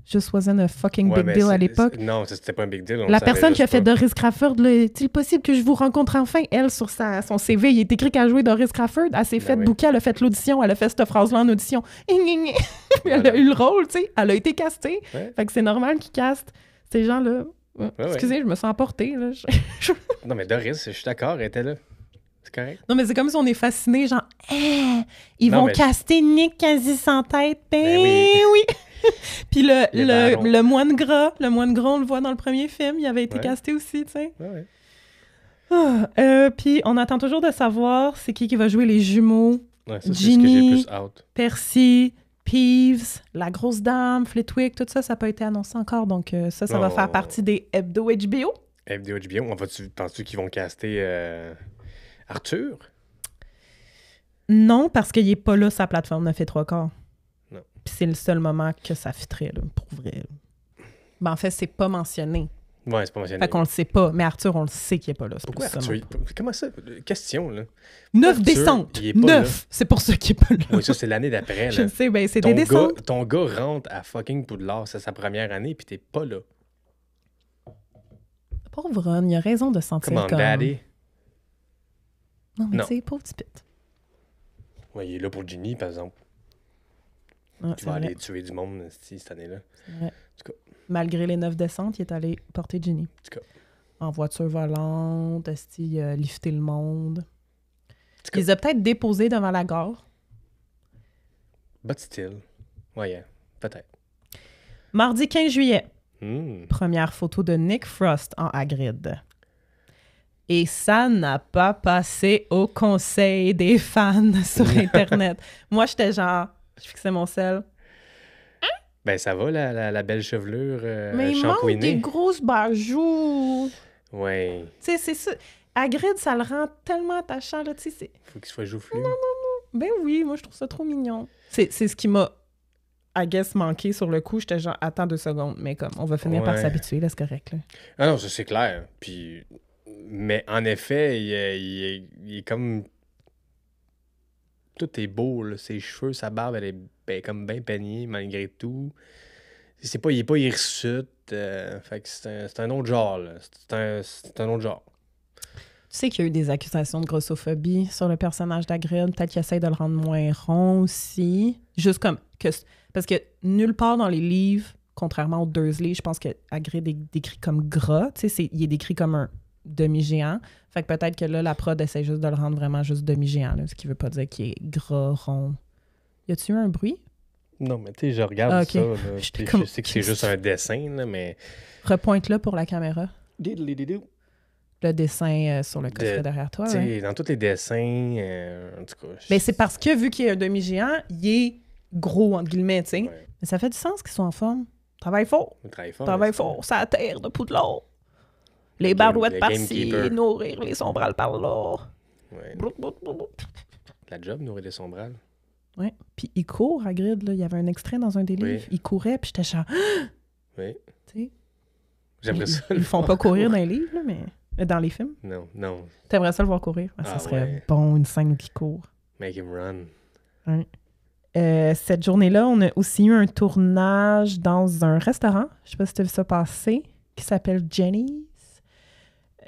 [SPEAKER 1] Just wasn't a fucking big deal à l'époque.
[SPEAKER 2] Non, c'était pas un big deal.
[SPEAKER 1] La personne qui a fait Doris Crawford, est-il possible que je vous rencontre enfin? Elle, sur son CV, il est écrit qu'elle a joué Doris Crawford. Elle s'est fait booker, elle a fait l'audition, elle a fait cette phrase-là en audition. Elle a eu le rôle, tu sais. Elle a été castée.
[SPEAKER 2] Ouais.
[SPEAKER 1] Fait que c'est normal qu'ils castent ces gens-là. Excusez, je me sens emportée. Là.
[SPEAKER 2] Non, mais Doris, je suis d'accord, elle était là. C'est correct.
[SPEAKER 1] Non, mais c'est comme si on est fasciné, genre, ils vont caster Nick quasi sans tête. Oui. Puis le moine gras, on le voit dans le premier film, il avait été casté aussi, tu sais. Puis on attend toujours de savoir c'est qui va jouer les jumeaux.
[SPEAKER 2] Ouais, ça,
[SPEAKER 1] Ginny,
[SPEAKER 2] c'est ce que j'ai plus out.
[SPEAKER 1] Percy, Peeves, la grosse dame, Flitwick, tout ça, ça n'a pas été annoncé encore. Donc ça va faire partie des hebdo HBO.
[SPEAKER 2] Hebdo HBO, penses-tu qu'ils vont caster Arthur?
[SPEAKER 1] Non, parce qu'il n'est pas là, sa plateforme 9 et 3/4.
[SPEAKER 2] Non.
[SPEAKER 1] Puis c'est le seul moment que ça fitterait, là, pour vrai. Ben, en fait, c'est pas mentionné.
[SPEAKER 2] Ouais, c'est pas mentionné.
[SPEAKER 1] Fait qu'on le sait pas. Mais Arthur, on le sait qu'il est pas là.
[SPEAKER 2] Pourquoi Arthur? Comment ça? Question, là.
[SPEAKER 1] 9 descentes. 9! C'est pour ça qu'il est pas là.
[SPEAKER 2] Oui, ça, c'est l'année d'après, là.
[SPEAKER 1] Je sais, ben c'est des descentes.
[SPEAKER 2] Ton gars rentre à fucking Poudlard, c'est sa première année, puis t'es pas là.
[SPEAKER 1] Pauvre Ron, il a raison de se sentir
[SPEAKER 2] Come on,
[SPEAKER 1] comme...
[SPEAKER 2] daddy.
[SPEAKER 1] Non, mais
[SPEAKER 2] Non.
[SPEAKER 1] tu sais, pauvre petit pit.
[SPEAKER 2] Ouais, il est là pour Ginny, par exemple.
[SPEAKER 1] Ah,
[SPEAKER 2] Tu vas aller tuer du monde cette année-là.
[SPEAKER 1] C'est vrai.
[SPEAKER 2] En tout cas.
[SPEAKER 1] Malgré les 9 descentes, il est allé porter Ginny.
[SPEAKER 2] En tout cas.
[SPEAKER 1] En voiture volante, il a lifté le monde.
[SPEAKER 2] cas.
[SPEAKER 1] Il les a peut-être déposés devant la gare.
[SPEAKER 2] But still. Ouais, yeah. Peut-être.
[SPEAKER 1] Mardi 15 juillet.
[SPEAKER 2] Mm.
[SPEAKER 1] Première photo de Nick Frost en Hagrid. Et ça n'a pas passé au conseil des fans sur Internet. Moi, j'étais genre... Je fixais mon sel.
[SPEAKER 2] Ben, ça va, la belle chevelure
[SPEAKER 1] Mais il manque
[SPEAKER 2] shampooinée.
[SPEAKER 1] des grosses bajoux.
[SPEAKER 2] Ouais.
[SPEAKER 1] Tu sais, c'est ça. Hagrid, ça le rend tellement attachant, là, tu sais.
[SPEAKER 2] Faut qu'il soit joufflu.
[SPEAKER 1] Ben oui, moi, je trouve ça trop mignon. C'est ce qui m'a, I guess, manqué sur le coup. J'étais genre, attends 2 secondes. Mais comme, on va finir par
[SPEAKER 2] Ouais.
[SPEAKER 1] s'habituer, là, c'est correct, là.
[SPEAKER 2] Ah non, ça, c'est clair. Puis... Mais en effet, il est comme... Tout est beau, là. Ses cheveux, sa barbe, elle est comme bien peignée, malgré tout. Il est pas hirsute. Fait que c'est un autre genre, là. C'est un autre genre.
[SPEAKER 1] Tu sais qu'il y a eu des accusations de grossophobie sur le personnage d'Hagrid. Peut-être qu'il essaie de le rendre moins rond aussi. Juste comme... Parce que nulle part dans les livres, contrairement aux Dursley, je pense que Hagrid est décrit comme gras. Tu sais, il est décrit comme un demi-géant. Fait que peut-être que là, la prod essaie juste de le rendre vraiment juste demi-géant, là, ce qui veut pas dire qu'il est gras, rond. Y a-tu eu un bruit?
[SPEAKER 2] Non, mais tu sais, je regarde ça, là. Je sais que c'est juste un dessin, là, mais...
[SPEAKER 1] Repointe-le pour la caméra.
[SPEAKER 2] Diddly-doo.
[SPEAKER 1] Le dessin sur le coffret derrière toi.
[SPEAKER 2] Tu sais,
[SPEAKER 1] Ouais.
[SPEAKER 2] dans tous les dessins, en tout cas...
[SPEAKER 1] Mais c'est parce que, vu qu'il est un demi-géant, il est gros, entre guillemets, tu sais.
[SPEAKER 2] Ouais.
[SPEAKER 1] Mais ça fait du sens qu'ils soient en forme. Travaille fort.
[SPEAKER 2] Il travaille fort.
[SPEAKER 1] Travaille
[SPEAKER 2] mais
[SPEAKER 1] fort. Ça terre de Poudlard. Les
[SPEAKER 2] Le
[SPEAKER 1] barouettes
[SPEAKER 2] le
[SPEAKER 1] par-ci,
[SPEAKER 2] gamekeeper.
[SPEAKER 1] nourrir les sombrales par-là.
[SPEAKER 2] Ouais.
[SPEAKER 1] Brout, brout, brout, brout.
[SPEAKER 2] La job, nourrir des sombrales.
[SPEAKER 1] Ouais. Puis il court, Hagrid, là. Il y avait un extrait dans un des
[SPEAKER 2] Oui.
[SPEAKER 1] livres. Il courait, puis j'étais genre...
[SPEAKER 2] Oui.
[SPEAKER 1] Tu sais,
[SPEAKER 2] J'aimerais ça.
[SPEAKER 1] ils font pas courir dans les livres, là, mais dans les films.
[SPEAKER 2] Non, non.
[SPEAKER 1] T'aimerais ça le voir courir? Ah, ça
[SPEAKER 2] Ah,
[SPEAKER 1] serait
[SPEAKER 2] ouais.
[SPEAKER 1] bon, une scène qui court.
[SPEAKER 2] Make him run.
[SPEAKER 1] Cette journée-là, on a aussi eu un tournage dans un restaurant. Je sais pas si tu as vu ça passer, qui s'appelle Jenny's.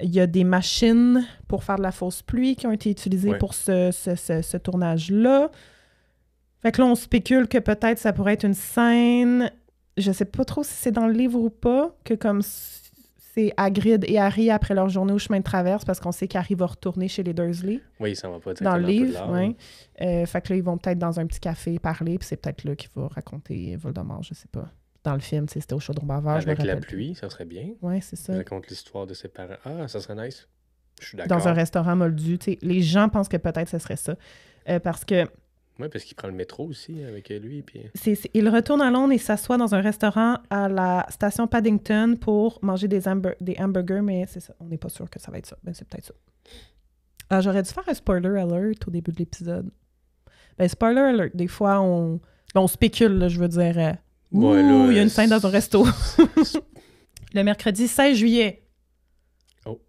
[SPEAKER 1] Il y a des machines pour faire de la fausse pluie qui ont été utilisées
[SPEAKER 2] Ouais.
[SPEAKER 1] pour ce tournage-là. Fait que là, on spécule que peut-être ça pourrait être une scène... Je sais pas trop si c'est dans le livre ou pas, que comme c'est Hagrid et Harry après leur journée au chemin de traverse, parce qu'on sait qu'Harry va retourner chez les Dursley.
[SPEAKER 2] Oui, ça va pas
[SPEAKER 1] Dans le livre,
[SPEAKER 2] oui.
[SPEAKER 1] oui. Fait que là, ils vont peut-être dans un petit café parler, puis c'est peut-être là qu'il va raconter Voldemort, je sais pas. Dans le film, tu sais, c'était au Chaudron Bavard, je me
[SPEAKER 2] Avec la
[SPEAKER 1] rappelle plus.
[SPEAKER 2] pluie, ça serait bien.
[SPEAKER 1] Oui, c'est ça.
[SPEAKER 2] Il raconte l'histoire de ses parents. Ah, ça serait nice. Je suis d'accord.
[SPEAKER 1] Dans un restaurant moldu, tu sais. Les gens pensent que peut-être ce serait ça. Parce que
[SPEAKER 2] Oui, parce qu'il prend le métro aussi avec lui. Puis...
[SPEAKER 1] il retourne à Londres et s'assoit dans un restaurant à la station Paddington pour manger des hamburgers, mais c'est ça. On n'est pas sûr que ça va être ça. Ben, c'est peut-être ça. Ah, j'aurais dû faire un spoiler alert au début de l'épisode. Ben, spoiler alert. Des fois, on spécule, là, je veux dire.
[SPEAKER 2] Ouais, là,
[SPEAKER 1] il y a une scène dans un resto. Le mercredi 16 juillet.
[SPEAKER 2] Oh.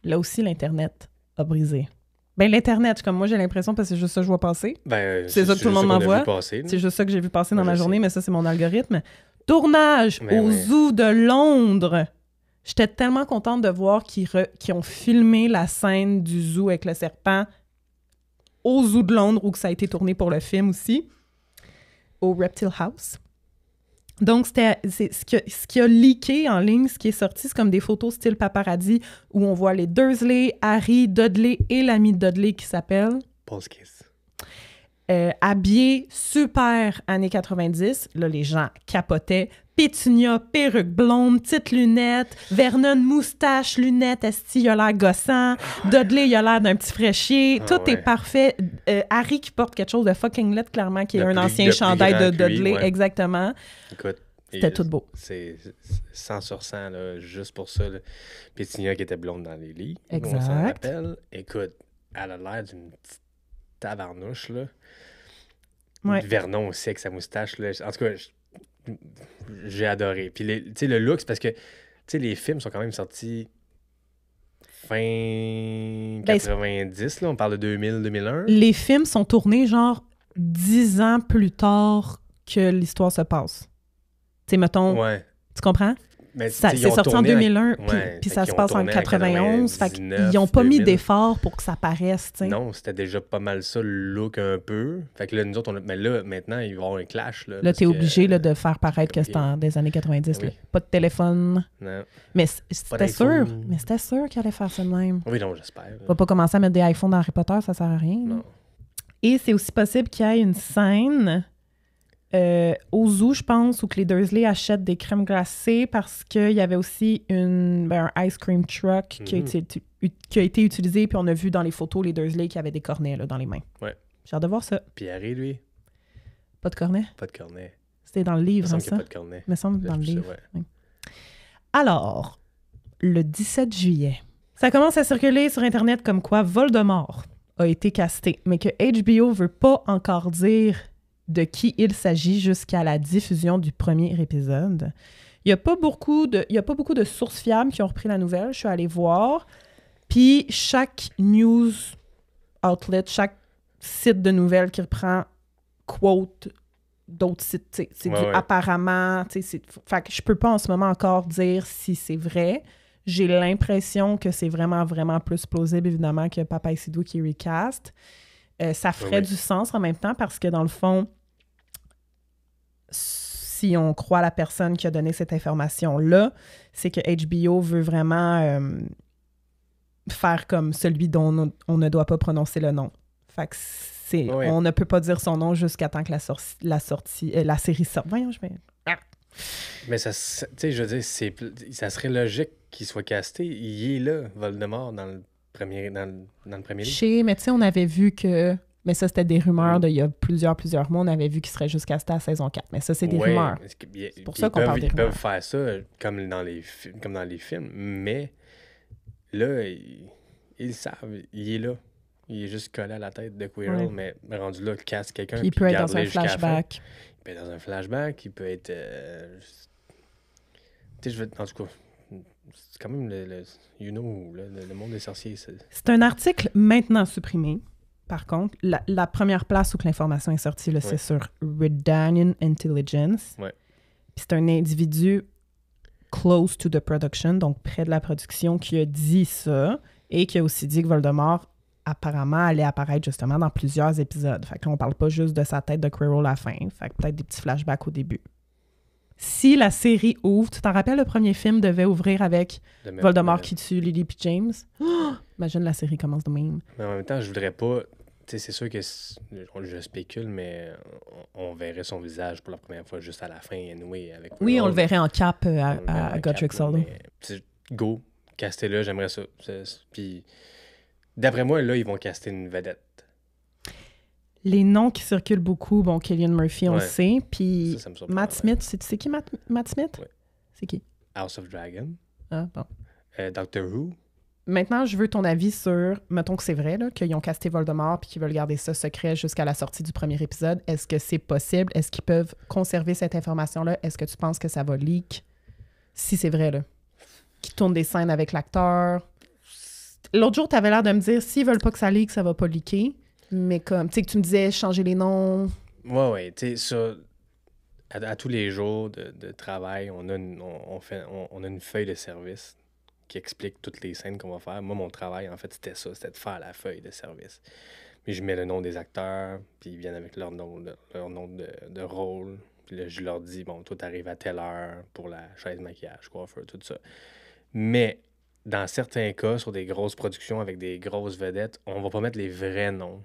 [SPEAKER 1] Là aussi, l'Internet a brisé. Ben, l'Internet, comme moi, j'ai l'impression, parce que c'est juste ça que je vois passer.
[SPEAKER 2] Ben,
[SPEAKER 1] C'est ça que tout le monde m'envoie.
[SPEAKER 2] C'est
[SPEAKER 1] C'est juste ça que j'ai vu passer dans
[SPEAKER 2] Moi,
[SPEAKER 1] ma
[SPEAKER 2] je
[SPEAKER 1] journée,
[SPEAKER 2] sais.
[SPEAKER 1] mais ça, c'est mon algorithme. Tournage
[SPEAKER 2] Mais
[SPEAKER 1] au
[SPEAKER 2] ouais.
[SPEAKER 1] Zoo de Londres. J'étais tellement contente de voir qu'ils ont filmé la scène du zoo avec le serpent au Zoo de Londres, où que ça a été tourné pour le film aussi, au Reptile House. Donc, c'est ce qui a leaké en ligne, ce qui est sorti, c'est comme des photos style paparazzi où on voit les Dursley, Harry, Dudley et l'ami de Dudley qui s'appelle...
[SPEAKER 2] Paul's Kiss.
[SPEAKER 1] Habillés super années 90. Là, les gens capotaient. Pétunia, perruque blonde, petites lunettes. Vernon, moustache, lunettes. Esti, il a l'air gossant. Dudley, il a l'air d'un petit fraîchier.
[SPEAKER 2] Ah
[SPEAKER 1] Tout
[SPEAKER 2] ouais.
[SPEAKER 1] est parfait. Harry qui porte quelque chose de fucking laid, clairement, qui est
[SPEAKER 2] De
[SPEAKER 1] un
[SPEAKER 2] plus-
[SPEAKER 1] ancien
[SPEAKER 2] de plus
[SPEAKER 1] chandail
[SPEAKER 2] grand
[SPEAKER 1] de
[SPEAKER 2] que lui,
[SPEAKER 1] Dudley.
[SPEAKER 2] ouais.
[SPEAKER 1] Exactement.
[SPEAKER 2] Écoute.
[SPEAKER 1] C'était tout beau.
[SPEAKER 2] C'est 100 sur 100, là, juste pour ça. Là. Pétunia qui était blonde dans les lits.
[SPEAKER 1] Exact.
[SPEAKER 2] On s'en rappelle. Écoute, elle a l'air d'une petite tabarnouche, là.
[SPEAKER 1] Ouais.
[SPEAKER 2] Vernon aussi avec sa moustache, là. En tout cas, j'ai adoré. Puis, tu sais, le look, c'est parce que, tu sais, les films sont quand même sortis fin 90, là. On parle de 2000-2001.
[SPEAKER 1] Les films sont tournés, genre, 10 ans plus tard que l'histoire se passe. Tu sais, mettons,
[SPEAKER 2] Ouais.
[SPEAKER 1] tu comprends?
[SPEAKER 2] Mais,
[SPEAKER 1] C'est sorti en 2001,
[SPEAKER 2] ouais,
[SPEAKER 1] puis ça se passe en 91. Fait qu'ils n'ont pas
[SPEAKER 2] 2000.
[SPEAKER 1] mis d'effort pour que ça paraisse, tu sais.
[SPEAKER 2] Non, c'était déjà pas mal ça, le look un peu. Fait que là, nous autres, mais là, maintenant, il va y avoir un clash. Là,
[SPEAKER 1] t'es obligé là, de faire paraître que c'était des années 90.
[SPEAKER 2] Oui.
[SPEAKER 1] Là. Pas de téléphone.
[SPEAKER 2] Non.
[SPEAKER 1] Mais c'était sûr. Mais c'était sûr qu'il allait faire ça de même.
[SPEAKER 2] Oui, non, j'espère.
[SPEAKER 1] On va pas commencer à mettre des iPhones dans Harry Potter, ça sert à rien.
[SPEAKER 2] Non.
[SPEAKER 1] Et c'est aussi possible qu'il y ait une scène au zoo, je pense, où que les Dursley achètent des crèmes glacées parce qu'il y avait aussi un ice cream truck qui a été utilisé, puis on a vu dans les photos les Dursley qui avaient des cornets là, dans les mains.
[SPEAKER 2] Ouais.
[SPEAKER 1] J'ai hâte de voir ça.
[SPEAKER 2] Puis Harry, lui?
[SPEAKER 1] Pas de cornet?
[SPEAKER 2] Pas de cornet.
[SPEAKER 1] C'était dans le livre,
[SPEAKER 2] Il me semble
[SPEAKER 1] ça?
[SPEAKER 2] qu'il n'y a pas de cornet.
[SPEAKER 1] Il me semble dans le livre.
[SPEAKER 2] Ouais.
[SPEAKER 1] Oui. Alors, le 17 juillet, ça commence à circuler sur Internet comme quoi Voldemort a été casté, mais que HBO veut pas encore dire de qui il s'agit jusqu'à la diffusion du premier épisode. Il n'y a pas beaucoup de sources fiables qui ont repris la nouvelle. Je suis allée voir. Puis chaque news outlet, chaque site de nouvelles qui reprend quote d'autres sites. C'est du apparemment. Fait que je peux pas en ce moment encore dire si c'est vrai. J'ai l'impression que c'est vraiment, vraiment plus plausible, évidemment, que Papa Isidou qui recast. Ça ferait du sens en même temps parce que, dans le fond, si on croit la personne qui a donné cette information-là, c'est que HBO veut vraiment faire comme celui dont on ne doit pas prononcer le nom. Fait que on ne peut pas dire son nom jusqu'à temps que la série sorte. Voyons, je vais...
[SPEAKER 2] Mais ça, tu sais, je veux dire, ça serait logique qu'il soit casté. Il est là, Voldemort, dans le premier livre.
[SPEAKER 1] Je sais, mais tu sais, on avait vu que... Mais ça, c'était des rumeurs d'il y a plusieurs mois. On avait vu qu'il serait juste casté à saison 4. Mais ça, c'est des rumeurs. C'est pour ça qu'on parle des rumeurs.
[SPEAKER 2] Ils peuvent faire ça comme dans les films. Mais là, ils savent. Il est là. Il est juste collé à la tête de Quirrell, mais rendu là, casse quelqu'un.
[SPEAKER 1] Puis il peut être dans un flashback.
[SPEAKER 2] Il peut être dans un flashback. Il peut être... Tu sais, en tout cas... C'est quand même le monde des sorciers.
[SPEAKER 1] C'est un article maintenant supprimé. Par contre, la première place où que l'information est sortie, là, c'est sur Redanian Intelligence.
[SPEAKER 2] Ouais.
[SPEAKER 1] Puis c'est un individu close to the production, donc près de la production, qui a dit ça et qui a aussi dit que Voldemort, apparemment, allait apparaître justement dans plusieurs épisodes. Fait que là, on parle pas juste de sa tête de Quirrell à la fin. Fait que peut-être des petits flashbacks au début. Si la série ouvre, tu t'en rappelles, le premier film devait ouvrir avec Voldemort qui tue Lily puis James? Oh, imagine la série commence de même.
[SPEAKER 2] Mais en même temps, je voudrais pas... Tu sais, c'est sûr que je spécule, mais on verrait son visage pour la première fois juste à la fin, anyway, avec Quirrell.
[SPEAKER 1] Oui, on le verrait en cap à Godric Hollow.
[SPEAKER 2] Go, castez-le, j'aimerais ça. Puis, d'après moi, là, ils vont caster une vedette.
[SPEAKER 1] Les noms qui circulent beaucoup, bon, Cillian Murphy, on le sait. Puis Matt Smith, tu sais qui Matt Smith?
[SPEAKER 2] Ouais.
[SPEAKER 1] C'est qui?
[SPEAKER 2] House of Dragon.
[SPEAKER 1] Ah, bon.
[SPEAKER 2] Doctor Who.
[SPEAKER 1] Maintenant, je veux ton avis sur, mettons que c'est vrai, là, qu'ils ont casté Voldemort puis qu'ils veulent garder ça secret jusqu'à la sortie du premier épisode. Est-ce que c'est possible? Est-ce qu'ils peuvent conserver cette information-là? Est-ce que tu penses que ça va leak? Si c'est vrai, là. Qu'ils tournent des scènes avec l'acteur. L'autre jour, tu avais l'air de me dire, s'ils veulent pas que ça leak, ça va pas leaker. Mais comme, tu sais, que tu me disais changer les noms.
[SPEAKER 2] Ouais, tu sais, ça, à tous les jours de travail, on a une feuille de service qui explique toutes les scènes qu'on va faire. Moi, mon travail, en fait, c'était de faire la feuille de service. Puis je mets le nom des acteurs, puis ils viennent avec leur nom de rôle. Puis là, je leur dis, bon, toi, t'arrives à telle heure pour la chaise maquillage, coiffeur, tout ça. Mais dans certains cas, sur des grosses productions avec des grosses vedettes, on va pas mettre les vrais noms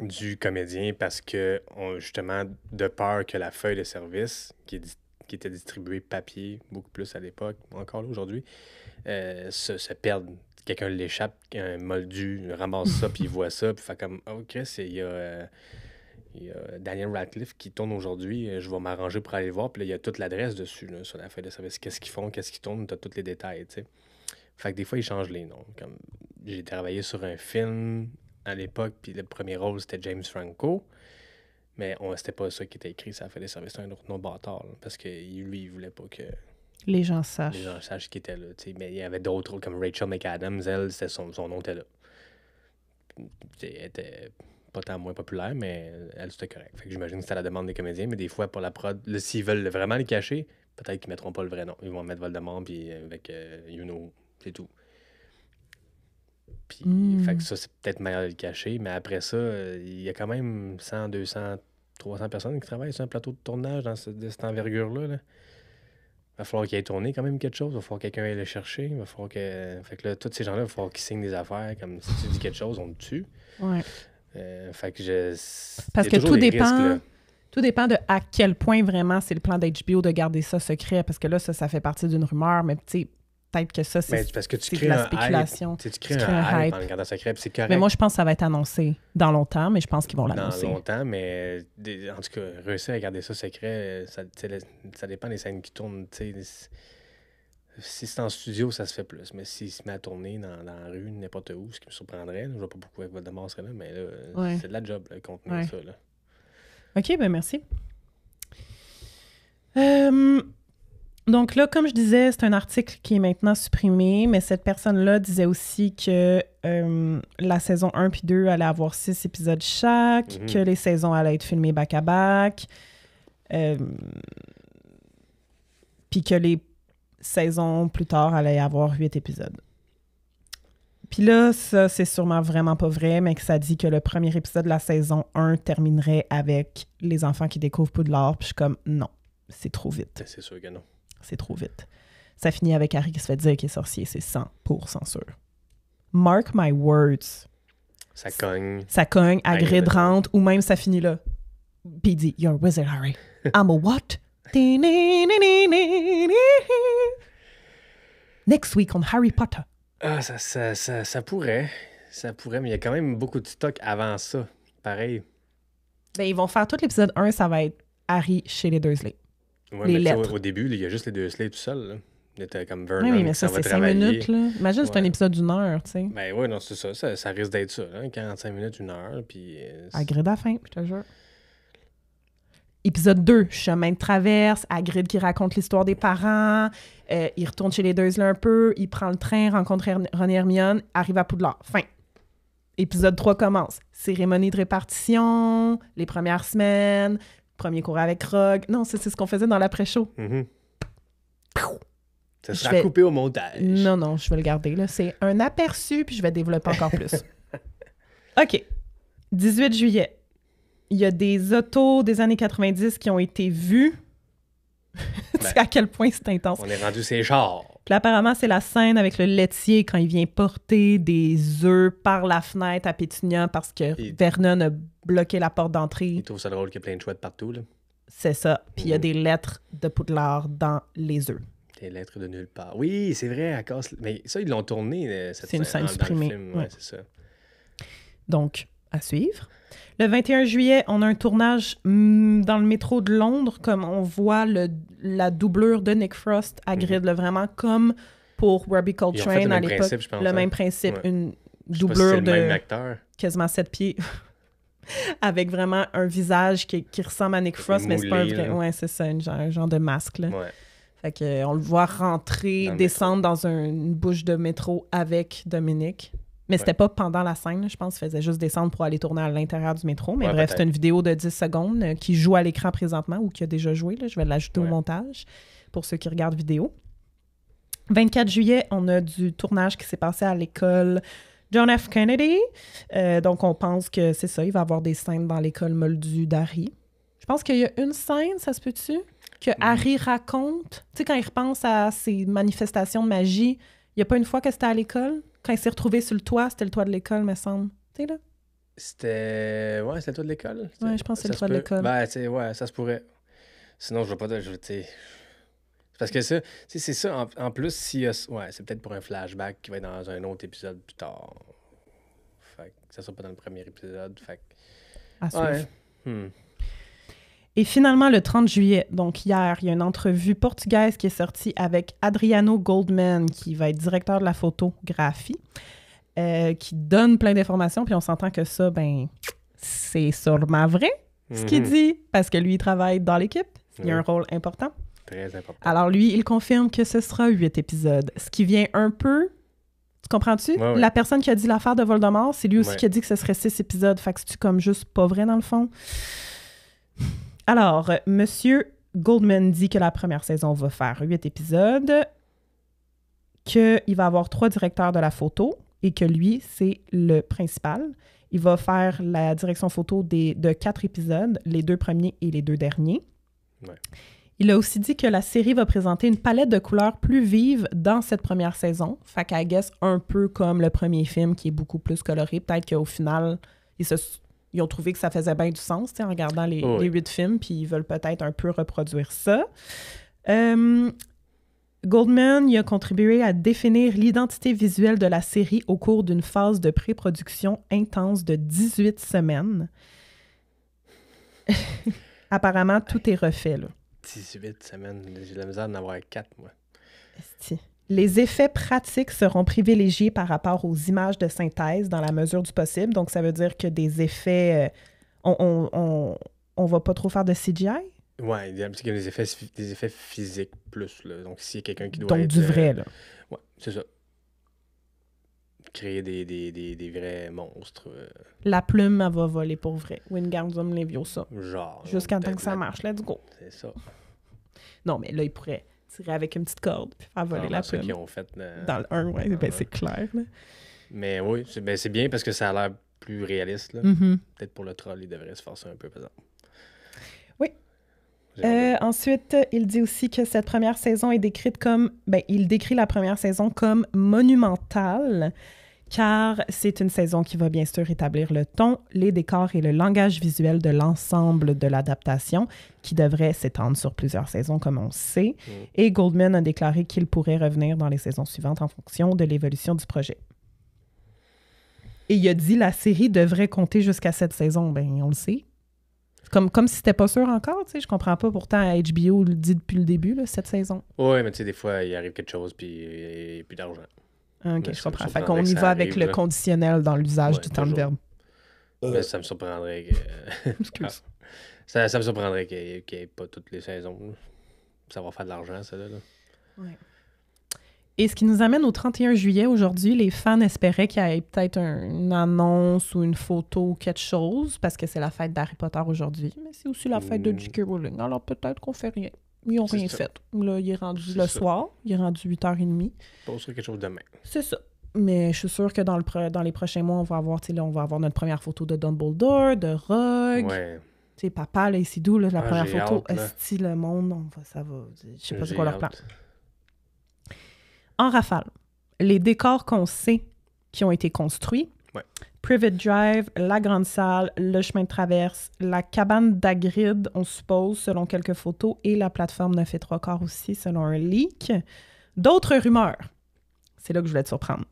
[SPEAKER 2] du comédien parce que, justement, de peur que la feuille de service, qui était distribuée papier, beaucoup plus à l'époque, encore là aujourd'hui, se perde. Quelqu'un l'échappe, un moldu ramasse ça, puis il voit ça, puis fait comme, oh, Chris, il y a Daniel Radcliffe qui tourne aujourd'hui, je vais m'arranger pour aller le voir, puis là, il y a toute l'adresse dessus, là, sur la feuille de service. Qu'est-ce qu'ils font, qu'est-ce qu'ils tournent, t'as tous les détails, tu sais. Fait que des fois, ils changent les noms. Comme j'ai travaillé sur un film à l'époque, puis le premier rôle, c'était James Franco. Mais c'était pas ça qui était écrit, ça a fait des services à un autre nom bâtard. Là, parce que lui, il voulait pas que
[SPEAKER 1] les gens sachent.
[SPEAKER 2] Les gens sachent qui était là. T'sais. Mais il y avait d'autres rôles comme Rachel McAdams, elle, son nom était là. Elle était pas tant moins populaire, mais elle, c'était correct. Fait que j'imagine que c'était à la demande des comédiens, mais des fois, pour la prod, là, s'ils veulent vraiment le cacher, peut-être qu'ils mettront pas le vrai nom. Ils vont mettre Voldemort, puis avec c'est tout. Puis, fait que ça, c'est peut-être meilleur de le cacher, mais après ça, il y a quand même 100, 200, 300 personnes qui travaillent sur un plateau de tournage de cette envergure-là. Là. Il va falloir qu'il ait tourné quand même quelque chose, il va falloir que quelqu'un aille le chercher, il va falloir que... Fait que là, tous ces gens-là, il va falloir qu'ils signent des affaires, comme si tu dis quelque chose, on te tue.
[SPEAKER 1] Ouais.
[SPEAKER 2] Fait que
[SPEAKER 1] Parce que tout dépend... Tout dépend de à quel point vraiment c'est le plan d'HBO de garder ça secret, parce que là, ça fait partie d'une rumeur, mais tu sais, peut-être que ça, c'est
[SPEAKER 2] parce que tu crées
[SPEAKER 1] de la spéculation.
[SPEAKER 2] Tu crées un hype en le gardant secret, puis c'est correct.
[SPEAKER 1] Mais moi, je pense que ça va être annoncé dans longtemps, mais je pense qu'ils vont l'annoncer.
[SPEAKER 2] Dans longtemps, mais en tout cas, réussir à garder ça secret, ça dépend des scènes qui tournent, tu sais. Si c'est en studio, ça se fait plus. Mais s'il se met à tourner dans la rue, n'importe où, ce qui me surprendrait, là, je vois pas pourquoi Voldemort serait là, mais là, c'est de la job, là, contenir ça, là.
[SPEAKER 1] OK, ben merci. Donc là, comme je disais, c'est un article qui est maintenant supprimé, mais cette personne-là disait aussi que la saison 1 puis 2 allait avoir 6 épisodes chaque, que les saisons allaient être filmées back-à-back, puis que les saisons plus tard allaient avoir 8 épisodes. Puis là, ça, c'est sûrement vraiment pas vrai, mais que ça dit que le premier épisode de la saison 1 terminerait avec les enfants qui découvrent Poudlard. Puis je suis comme, non, c'est trop vite.
[SPEAKER 2] C'est sûr que non.
[SPEAKER 1] C'est trop vite. Ça finit avec Harry qui se fait dire qu'il est sorcier, c'est 100% sûr. Mark my words.
[SPEAKER 2] Ça cogne.
[SPEAKER 1] Ça cogne, Hagrid rentre, ou même ça finit là. Puis il dit, you're a wizard, Harry. I'm a what? Next week on Harry Potter.
[SPEAKER 2] Ah, ça pourrait. Ça pourrait, mais il y a quand même beaucoup de stock avant ça. Pareil.
[SPEAKER 1] Ben, ils vont faire tout l'épisode 1, ça va être Harry chez les Dursley.
[SPEAKER 2] Ouais, les lettres. Au début, il y a juste les Dursley tout seul. Là. Il était comme Vernon.
[SPEAKER 1] Oui, mais ça, c'est 5 minutes. Là. Imagine, c'est un épisode d'1 heure, tu sais.
[SPEAKER 2] Ben oui, non, c'est ça. Ça risque d'être ça. Hein, 45 minutes, 1 heure. Puis.
[SPEAKER 1] Hagrid à la fin, je te jure. Épisode 2, chemin de traverse, Hagrid qui raconte l'histoire des parents, il retourne chez les Dursley un peu, il prend le train, rencontre Ron et Hermione, arrive à Poudlard. Fin. Épisode 3 commence. Cérémonie de répartition, les premières semaines, premier cours avec Rogue. Non, c'est ce qu'on faisait dans l'après-show.
[SPEAKER 2] Ça sera coupé au montage.
[SPEAKER 1] Non, je vais le garder. Là. C'est un aperçu, puis je vais développer encore plus. OK. 18 juillet. Il y a des autos des années 90 qui ont été vues. Tu sais à quel point c'est intense.
[SPEAKER 2] On est rendu ses chars.
[SPEAKER 1] Puis apparemment, c'est la scène avec le laitier quand il vient porter des œufs par la fenêtre à Pétunia parce que Vernon a bloqué la porte d'entrée.
[SPEAKER 2] Il trouve ça drôle qu'il y a plein de chouettes partout. Là.
[SPEAKER 1] C'est ça. Puis il y a des lettres de Poudlard dans les œufs.
[SPEAKER 2] Des lettres de nulle part. Oui, c'est vrai, à casse. Mais ça, ils l'ont tourné, cette
[SPEAKER 1] c'est une scène supprimée.
[SPEAKER 2] Dans le film. Ouais, c'est ça.
[SPEAKER 1] Donc, à suivre. Le 21 juillet, on a un tournage dans le métro de Londres, comme on voit la doublure de Nick Frost, Hagrid, vraiment comme pour Ruby Coltrane à l'époque. Le même principe, une doublure de
[SPEAKER 2] même acteur.
[SPEAKER 1] Quasiment 7 pieds, avec vraiment un visage qui ressemble à Nick Frost, mais c'est pas un vrai... Ouais, c'est ça, un genre de masque, là.
[SPEAKER 2] Ouais.
[SPEAKER 1] Fait que, on le voit rentrer, descendre dans une bouche de métro avec Dominique. Mais c'était pas pendant la scène, là, je pense. Il faisait juste descendre pour aller tourner à l'intérieur du métro. Mais bref, c'est une vidéo de 10 secondes qui joue à l'écran présentement ou qui a déjà joué. Là. Je vais l'ajouter au montage pour ceux qui regardent vidéo. 24 juillet, on a du tournage qui s'est passé à l'école John F. Kennedy. Donc, on pense que c'est ça. Il va y avoir des scènes dans l'école moldue d'Harry. Je pense qu'il y a une scène, ça se peut-tu? Que Harry raconte. Tu sais, quand il repense à ses manifestations de magie, il n'y a pas une fois que c'était à l'école? Quand il s'est retrouvé sur le toit, c'était le toit de l'école, me semble. Tu sais, là?
[SPEAKER 2] C'était... Ouais, c'était le toit de l'école.
[SPEAKER 1] Ouais, je pense que c'est le toit de l'école.
[SPEAKER 2] Ben, tu sais, ouais, ça se pourrait. Sinon, je vois pas de... Parce que ça, c'est ça. En plus, si ouais, c'est peut-être pour un flashback qui va être dans un autre épisode plus tard. Fait que ça sera pas dans le premier épisode. Fait que...
[SPEAKER 1] À suivre. Ouais. Et finalement, le 30 juillet, donc hier, il y a une entrevue portugaise qui est sortie avec Adriano Goldman, qui va être directeur de la photographie. qui donne plein d'informations, puis on s'entend que ça, ben, c'est sûrement vrai, ce qu'il dit, parce que lui, il travaille dans l'équipe. Il y a un rôle important.
[SPEAKER 2] Très important.
[SPEAKER 1] Alors lui, il confirme que ce sera 8 épisodes, ce qui vient un peu... Tu comprends-tu?
[SPEAKER 2] Ouais.
[SPEAKER 1] La personne qui a dit l'affaire de Voldemort, c'est lui aussi qui a dit que ce serait 6 épisodes, fait que c'est-tu comme juste pas vrai dans le fond? Alors, Monsieur Goldman dit que la première saison va faire 8 épisodes, qu'il va avoir 3 directeurs de la photo et que lui, c'est le principal. Il va faire la direction photo de 4 épisodes, les 2 premiers et les 2 derniers.
[SPEAKER 2] Ouais.
[SPEAKER 1] Il a aussi dit que la série va présenter une palette de couleurs plus vive dans cette première saison. Fait qu'à guess un peu comme le premier film qui est beaucoup plus coloré. Peut-être qu'au final, ils ont trouvé que ça faisait bien du sens en regardant les 8 films, puis ils veulent peut-être un peu reproduire ça. Goldman il a contribué à définir l'identité visuelle de la série au cours d'une phase de pré-production intense de 18 semaines. Apparemment, tout est refait, là.
[SPEAKER 2] 18 semaines. J'ai de la misère d'en avoir 4, moi.
[SPEAKER 1] Les effets pratiques seront privilégiés par rapport aux images de synthèse dans la mesure du possible. Donc, ça veut dire que des effets... on va pas trop faire de CGI?
[SPEAKER 2] Ouais, c'est qu'il y a des effets physiques plus, là. Donc, s'il y a quelqu'un qui doit
[SPEAKER 1] donc,
[SPEAKER 2] être...
[SPEAKER 1] du vrai, là.
[SPEAKER 2] Ouais, c'est ça. Créer des vrais monstres.
[SPEAKER 1] La plume, elle va voler pour vrai. Wingardium Leviosa.
[SPEAKER 2] Genre.
[SPEAKER 1] Jusqu'à temps que ça marche. Let's go.
[SPEAKER 2] C'est ça.
[SPEAKER 1] Non, mais là, il pourrait tirer avec une petite corde puis faire voler la plume.
[SPEAKER 2] C'est ça qu'ils ont fait.
[SPEAKER 1] Dans le 1, ouais, ben, c'est clair. Là.
[SPEAKER 2] Mais oui, c'est bien parce que ça a l'air plus réaliste. Là.
[SPEAKER 1] Mm-hmm.
[SPEAKER 2] Peut-être pour le troll, il devrait se forcer un peu, par exemple.
[SPEAKER 1] Oui. Ensuite, il dit aussi que cette première saison est décrite comme... Ben, il décrit la première saison comme monumentale, car c'est une saison qui va bien sûr établir le ton, les décors et le langage visuel de l'ensemble de l'adaptation, qui devrait s'étendre sur plusieurs saisons, comme on sait. Et Goldman a déclaré qu'il pourrait revenir dans les saisons suivantes en fonction de l'évolution du projet. Et il a dit la série devrait compter jusqu'à cette saison. Ben, on le sait. Comme si c'était pas sûr encore, tu sais. Je comprends pas. Pourtant, HBO le dit depuis le début, là, cette saison.
[SPEAKER 2] Oui, mais tu sais, des fois, il arrive quelque chose, puis il n'y a plus d'argent.
[SPEAKER 1] OK, mais je comprends. Fait qu'on y va avec le conditionnel dans l'usage du temps de verbe.
[SPEAKER 2] Mais ça me surprendrait que...
[SPEAKER 1] Excuse.
[SPEAKER 2] Ça me surprendrait qu'il n'y ait pas toutes les saisons. Ça va faire de l'argent, ça, là.
[SPEAKER 1] Ouais. Et ce qui nous amène au 31 juillet. Aujourd'hui, les fans espéraient qu'il y ait peut-être une annonce ou une photo ou quelque chose, parce que c'est la fête d'Harry Potter aujourd'hui. Mais c'est aussi la fête de J.K. Rowling. Alors peut-être qu'on fait rien. Ils n'ont rien fait. Là, il est rendu le soir. Il est rendu 8h30.
[SPEAKER 2] On passerait quelque chose demain.
[SPEAKER 1] C'est ça. Mais je suis sûre que dans les prochains mois, on va avoir notre première photo de Dumbledore, de Rogue.
[SPEAKER 2] Ouais.
[SPEAKER 1] Tu sais, papa, là, ici d'où, là, la première photo.
[SPEAKER 2] Hâte,
[SPEAKER 1] est-ce que le monde, ça va... Je sais pas c'est quoi leur plan. En rafale, les décors qu'on sait qui ont été construits, Privet Drive, la grande salle, le chemin de traverse, la cabane d'Hagrid, on suppose, selon quelques photos, et la plateforme 9 3/4 aussi, selon un leak. D'autres rumeurs, c'est là que je voulais te surprendre,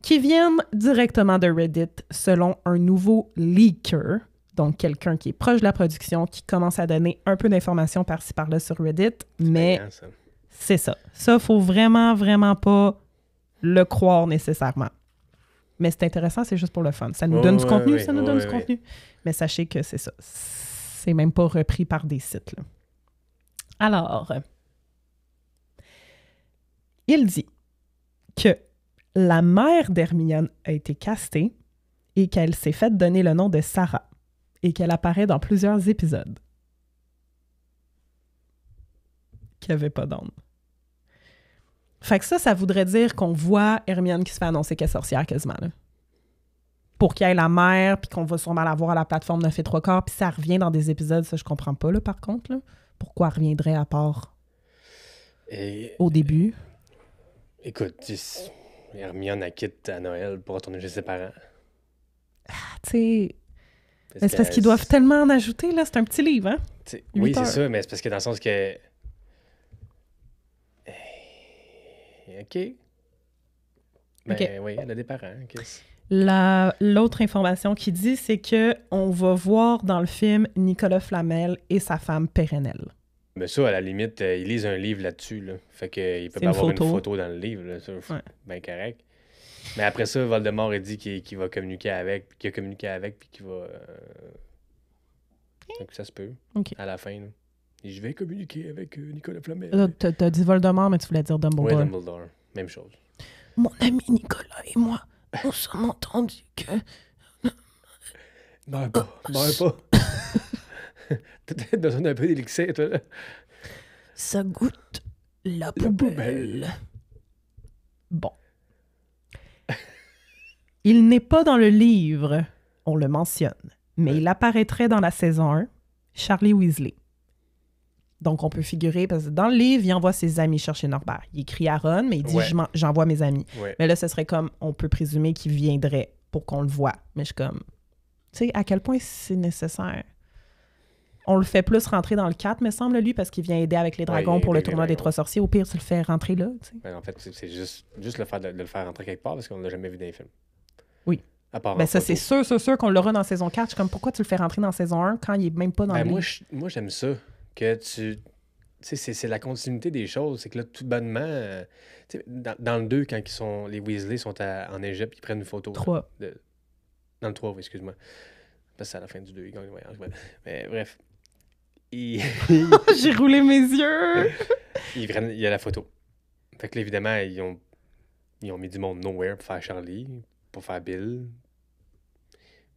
[SPEAKER 1] qui viennent directement de Reddit, selon un nouveau leaker, donc quelqu'un qui est proche de la production, qui commence à donner un peu d'informations par-ci par-là sur Reddit, mais c'est ça. Ça, faut vraiment, vraiment pas le croire nécessairement. Mais c'est intéressant, c'est juste pour le fun. Ça nous donne du contenu, ça nous donne du contenu. Mais sachez que c'est ça. C'est même pas repris par des sites, là. Alors, il dit que la mère d'Hermione a été castée et qu'elle s'est faite donner le nom de Sarah et qu'elle apparaît dans plusieurs épisodes. Qu'il n'y avait pas d'onde. Fait que ça voudrait dire qu'on voit Hermione qui se fait annoncer qu'elle est sorcière quasiment, là. Pour qu'il y ait la mère, puis qu'on va sûrement la voir à la plateforme 9 3/4, puis ça revient dans des épisodes, ça je comprends pas, là, par contre, là. Pourquoi elle reviendrait à part au début?
[SPEAKER 2] Écoute, Hermione, elle quitte à Noël pour retourner chez ses parents.
[SPEAKER 1] Ah, tu sais... C'est parce qu'ils doivent tellement en ajouter, là. C'est un petit livre, hein?
[SPEAKER 2] Oui, c'est ça, mais c'est parce que dans le sens que... OK. Ben okay. Oui, elle a des parents.
[SPEAKER 1] L'autre information qu'il dit, c'est qu'on va voir dans le film Nicolas Flamel et sa femme Pérennelle.
[SPEAKER 2] Mais ça, à la limite, ils lisent un livre là-dessus. Là. Fait qu'il peut pas avoir une photo dans le livre. Là. Ça, bien correct. Mais après ça, Voldemort a dit qu'il va communiquer avec, qu'il a communiqué avec, puis qu'il va... Donc ça se peut, à la fin. Là. Et je vais communiquer avec Nicolas Flamel.
[SPEAKER 1] T'as dit Voldemort, mais tu voulais dire Dumbledore.
[SPEAKER 2] Oui, Dumbledore. Même chose.
[SPEAKER 1] Mon ami Nicolas et moi, on sommes entendus que...
[SPEAKER 2] Meurs pas. T'as peut-être besoin d'un peu d'élixir, toi, là.
[SPEAKER 1] Ça goûte la poubelle. Bon. Il n'est pas dans le livre, on le mentionne, mais il apparaîtrait dans la saison 1, Charlie Weasley. Donc, on peut figurer, parce que dans le livre, il envoie ses amis chercher Norbert. Il écrit à Ron, mais il dit « j'envoie mes amis ». Mais là, ce serait comme, on peut présumer qu'il viendrait pour qu'on le voit. Mais je suis comme, tu sais, à quel point c'est nécessaire? On le fait plus rentrer dans le 4, me semble, lui, parce qu'il vient aider avec les dragons pour le tournoi des 3 sorciers. Au pire, tu le fais rentrer là, tu sais.
[SPEAKER 2] Ben, en fait, c'est juste de le faire rentrer quelque part, parce qu'on ne l'a jamais vu dans les films.
[SPEAKER 1] Oui.
[SPEAKER 2] Ben
[SPEAKER 1] ça, c'est sûr qu'on l'aura dans saison 4. Je suis comme, pourquoi tu le fais rentrer dans saison 1 quand il est même pas dans le livre?
[SPEAKER 2] Moi, j'aime ça. Que tu sais, c'est la continuité des choses. C'est que là, tout bonnement, dans le 2, quand les Weasley sont en Égypte, ils prennent une photo.
[SPEAKER 1] 3.
[SPEAKER 2] Dans le 3, oui, excuse-moi. Parce que c'est à la fin du 2, ils gagnent le voyage. Mais bref.
[SPEAKER 1] J'ai roulé mes yeux!
[SPEAKER 2] Il y a la photo. Fait que là, évidemment, ils ont mis du monde nowhere pour faire Charlie, pour faire Bill.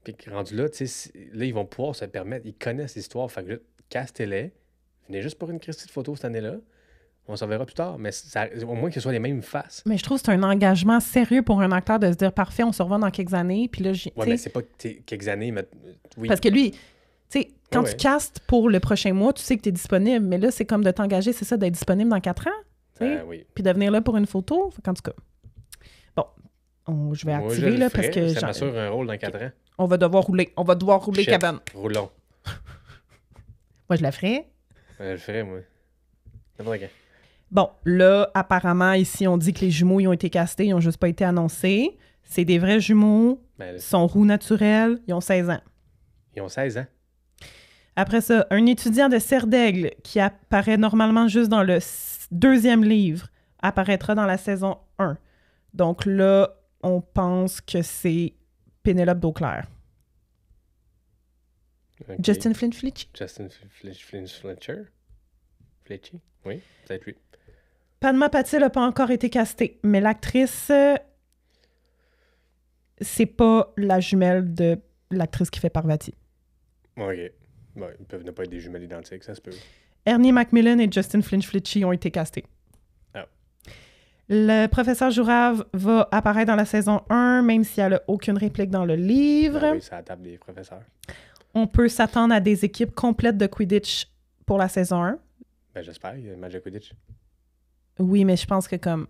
[SPEAKER 2] Puis rendu là, tu sais, là, ils vont pouvoir se permettre, ils connaissent l'histoire, fait que là, castez-les. Venez juste pour une Christie de photo cette année-là. On s'en verra plus tard, mais au moins que ce soit les mêmes faces.
[SPEAKER 1] Mais je trouve que c'est un engagement sérieux pour un acteur de se dire, parfait, on se revoit dans quelques années. Puis là,
[SPEAKER 2] mais c'est pas quelques années, mais oui.
[SPEAKER 1] Parce que lui, tu sais, quand tu castes pour le prochain mois, tu sais que tu es disponible. Mais là, c'est comme de t'engager, c'est ça, d'être disponible dans 4 ans.
[SPEAKER 2] Oui.
[SPEAKER 1] Puis de venir là pour une photo. En tout cas, bon, je vais activer là, parce que...
[SPEAKER 2] Ça m'assure un rôle dans 4 ans.
[SPEAKER 1] On va devoir rouler. Cabane.
[SPEAKER 2] Roulons.
[SPEAKER 1] Moi, je la ferais.
[SPEAKER 2] Je le ferais, moi. N'importe quand.
[SPEAKER 1] Bon, là, apparemment, ici, on dit que les jumeaux, ils ont été castés, ils n'ont juste pas été annoncés. C'est des vrais jumeaux. Ils sont roux naturels. Ils ont 16 ans.
[SPEAKER 2] Ils ont 16 ans?
[SPEAKER 1] Après ça, un étudiant de Serre d'Aigle qui apparaît normalement juste dans le 2e livre apparaîtra dans la saison 1. Donc là, on pense que c'est Pénélope Dauclair.
[SPEAKER 2] Okay.
[SPEAKER 1] Justin Flint-Fletcher.
[SPEAKER 2] Justin Flint-Fletcher? Fletcher? Oui, peut-être lui.
[SPEAKER 1] Padma Patil n'a pas encore été castée, mais l'actrice, c'est pas la jumelle de l'actrice qui fait Parvati.
[SPEAKER 2] OK. Bon, ils peuvent ne pas être des jumelles identiques, ça se peut.
[SPEAKER 1] Ernie Macmillan et Justin Flint-Fletcher ont été castés.
[SPEAKER 2] Ah.
[SPEAKER 1] Le professeur Jourave va apparaître dans la saison 1, même si elle n'a aucune réplique dans le livre.
[SPEAKER 2] Ah oui, c'est à la table des professeurs.
[SPEAKER 1] On peut s'attendre à des équipes complètes de Quidditch pour la saison 1.
[SPEAKER 2] Ben, j'espère, il y a un match de Quidditch.
[SPEAKER 1] Oui, mais je pense que comme...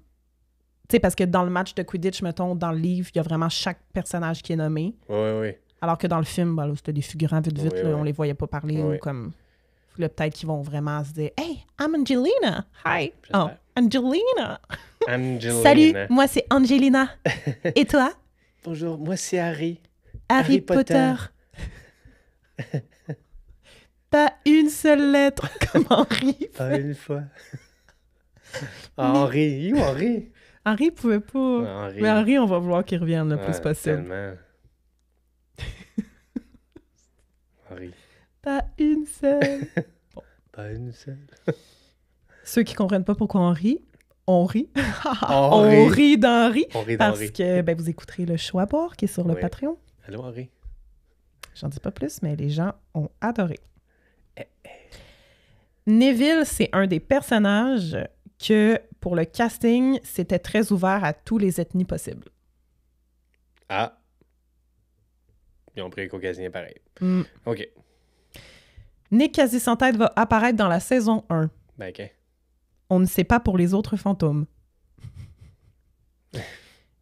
[SPEAKER 1] Tu sais, parce que dans le match de Quidditch, mettons, dans le livre, il y a vraiment chaque personnage qui est nommé.
[SPEAKER 2] Oui.
[SPEAKER 1] Alors que dans le film, ben, là, c'était des figurants vite,
[SPEAKER 2] Oui.
[SPEAKER 1] là, on les voyait pas parler ou comme... Là, peut-être qu'ils vont vraiment se dire « Hey, I'm Angelina! Hi! Oh, Angelina! Salut, moi c'est Angelina! Et toi?
[SPEAKER 2] Bonjour, moi c'est Harry.
[SPEAKER 1] Harry Potter. Pas une seule lettre comme Henri.
[SPEAKER 2] Pas une fois. Henri, où Henri?
[SPEAKER 1] Henri pouvait pas. Mais Henri, on va vouloir qu'il revienne le plus possible.
[SPEAKER 2] Tellement. Henri.
[SPEAKER 1] Pas une seule.
[SPEAKER 2] Bon. Pas une seule.
[SPEAKER 1] Ceux qui comprennent pas pourquoi on rit, on rit.
[SPEAKER 2] On
[SPEAKER 1] rit d'Henri. Parce
[SPEAKER 2] d'Henri.
[SPEAKER 1] que vous écouterez le show à boire qui est sur le Patreon.
[SPEAKER 2] Allô, Henri.
[SPEAKER 1] J'en dis pas plus, mais les gens ont adoré. Neville, c'est un des personnages que, pour le casting, c'était très ouvert à tous les ethnies possibles.
[SPEAKER 2] Ah. Ils ont pris les caucasiens pareil. OK.
[SPEAKER 1] Nick Quasi-Sans-Tête va apparaître dans la saison 1.
[SPEAKER 2] Ben, OK.
[SPEAKER 1] On ne sait pas pour les autres fantômes.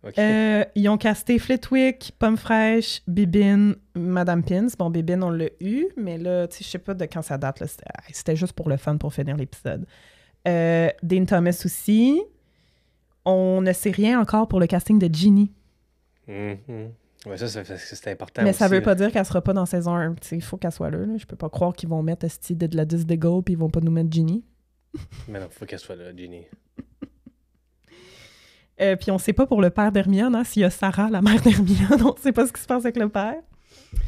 [SPEAKER 2] Okay.
[SPEAKER 1] Ils ont casté Flitwick, Pomme Fraîche, Bibine, Madame Pins. Bon, Bibine, on l'a eu, mais là, tu sais, je sais pas de quand ça date. Là, c'était juste pour le fun, pour finir l'épisode. Dean Thomas aussi. On ne sait rien encore pour le casting de Ginny.
[SPEAKER 2] Ouais, ça, c'est important.
[SPEAKER 1] Mais
[SPEAKER 2] aussi,
[SPEAKER 1] ça veut pas dire qu'elle sera pas dans saison 1. Il faut qu'elle soit là. Je peux pas croire qu'ils vont mettre Esti de la Gladys de Go puis ils vont pas nous mettre Ginny.
[SPEAKER 2] Mais non, faut qu'elle soit là, Ginny.
[SPEAKER 1] Puis on sait pas pour le père d'Hermione, hein, s'il y a Sarah, la mère d'Hermione, on sait pas ce qui se passe avec le père.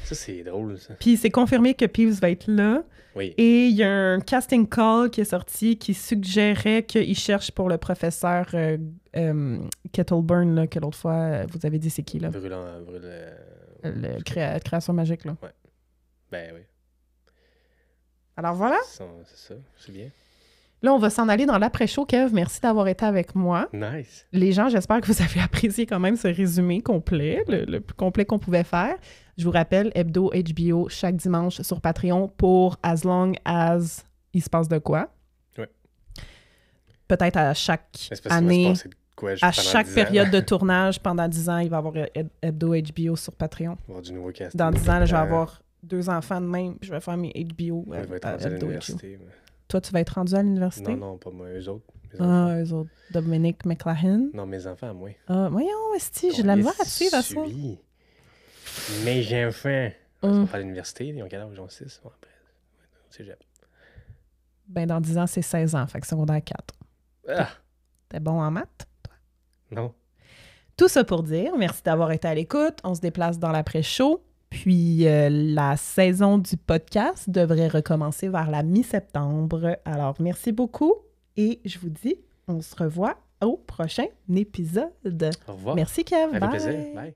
[SPEAKER 2] Ça, c'est drôle, ça.
[SPEAKER 1] Puis c'est confirmé que Peeves va être là.
[SPEAKER 2] Oui.
[SPEAKER 1] Et il y a un casting call qui est sorti qui suggérait qu'il cherche pour le professeur Kettleburn, là, que l'autre fois, vous avez dit c'est qui, là? Création magique, là.
[SPEAKER 2] Ouais. Ben oui.
[SPEAKER 1] Alors voilà.
[SPEAKER 2] C'est ça, c'est bien.
[SPEAKER 1] Là, on va s'en aller dans l'après-show, Kev. Merci d'avoir été avec moi.
[SPEAKER 2] Nice.
[SPEAKER 1] Les gens, j'espère que vous avez apprécié quand même ce résumé complet, le plus complet qu'on pouvait faire. Je vous rappelle, Hebdo HBO chaque dimanche sur Patreon pour as long as il se passe de quoi.
[SPEAKER 2] Oui.
[SPEAKER 1] Peut-être à chaque année, à chaque période de tournage, pendant 10 ans, il va y avoir Hebdo HBO sur Patreon.
[SPEAKER 2] Il va y avoir du nouveau casting.
[SPEAKER 1] Dans 10 ans, là, je vais avoir 2 enfants de même, puis je vais faire mes HBO.
[SPEAKER 2] Je vais être rendu à l'université.
[SPEAKER 1] Toi, tu vas être rendu à l'université?
[SPEAKER 2] Non, pas moi, eux autres.
[SPEAKER 1] Eux autres. Dominic McLaughlin?
[SPEAKER 2] Non, mes enfants, moi.
[SPEAKER 1] Voyons, esti, j'ai de la misère à suivre à ça.
[SPEAKER 2] Mes enfants. Ils sont pas à l'université, ils ont quel âge? Ils ont 6. Bon, après, cégep.
[SPEAKER 1] Ben, dans 10 ans, c'est 16 ans, fait que secondaire 4.
[SPEAKER 2] Ah!
[SPEAKER 1] T'es bon en maths, toi?
[SPEAKER 2] Non.
[SPEAKER 1] Tout ça pour dire, merci d'avoir été à l'écoute. On se déplace dans l'après-show. Puis la saison du podcast devrait recommencer vers la mi-septembre. Alors, merci beaucoup et je vous dis, on se revoit au prochain épisode.
[SPEAKER 2] Au revoir.
[SPEAKER 1] Merci, Kev.
[SPEAKER 2] Avec plaisir. Bye.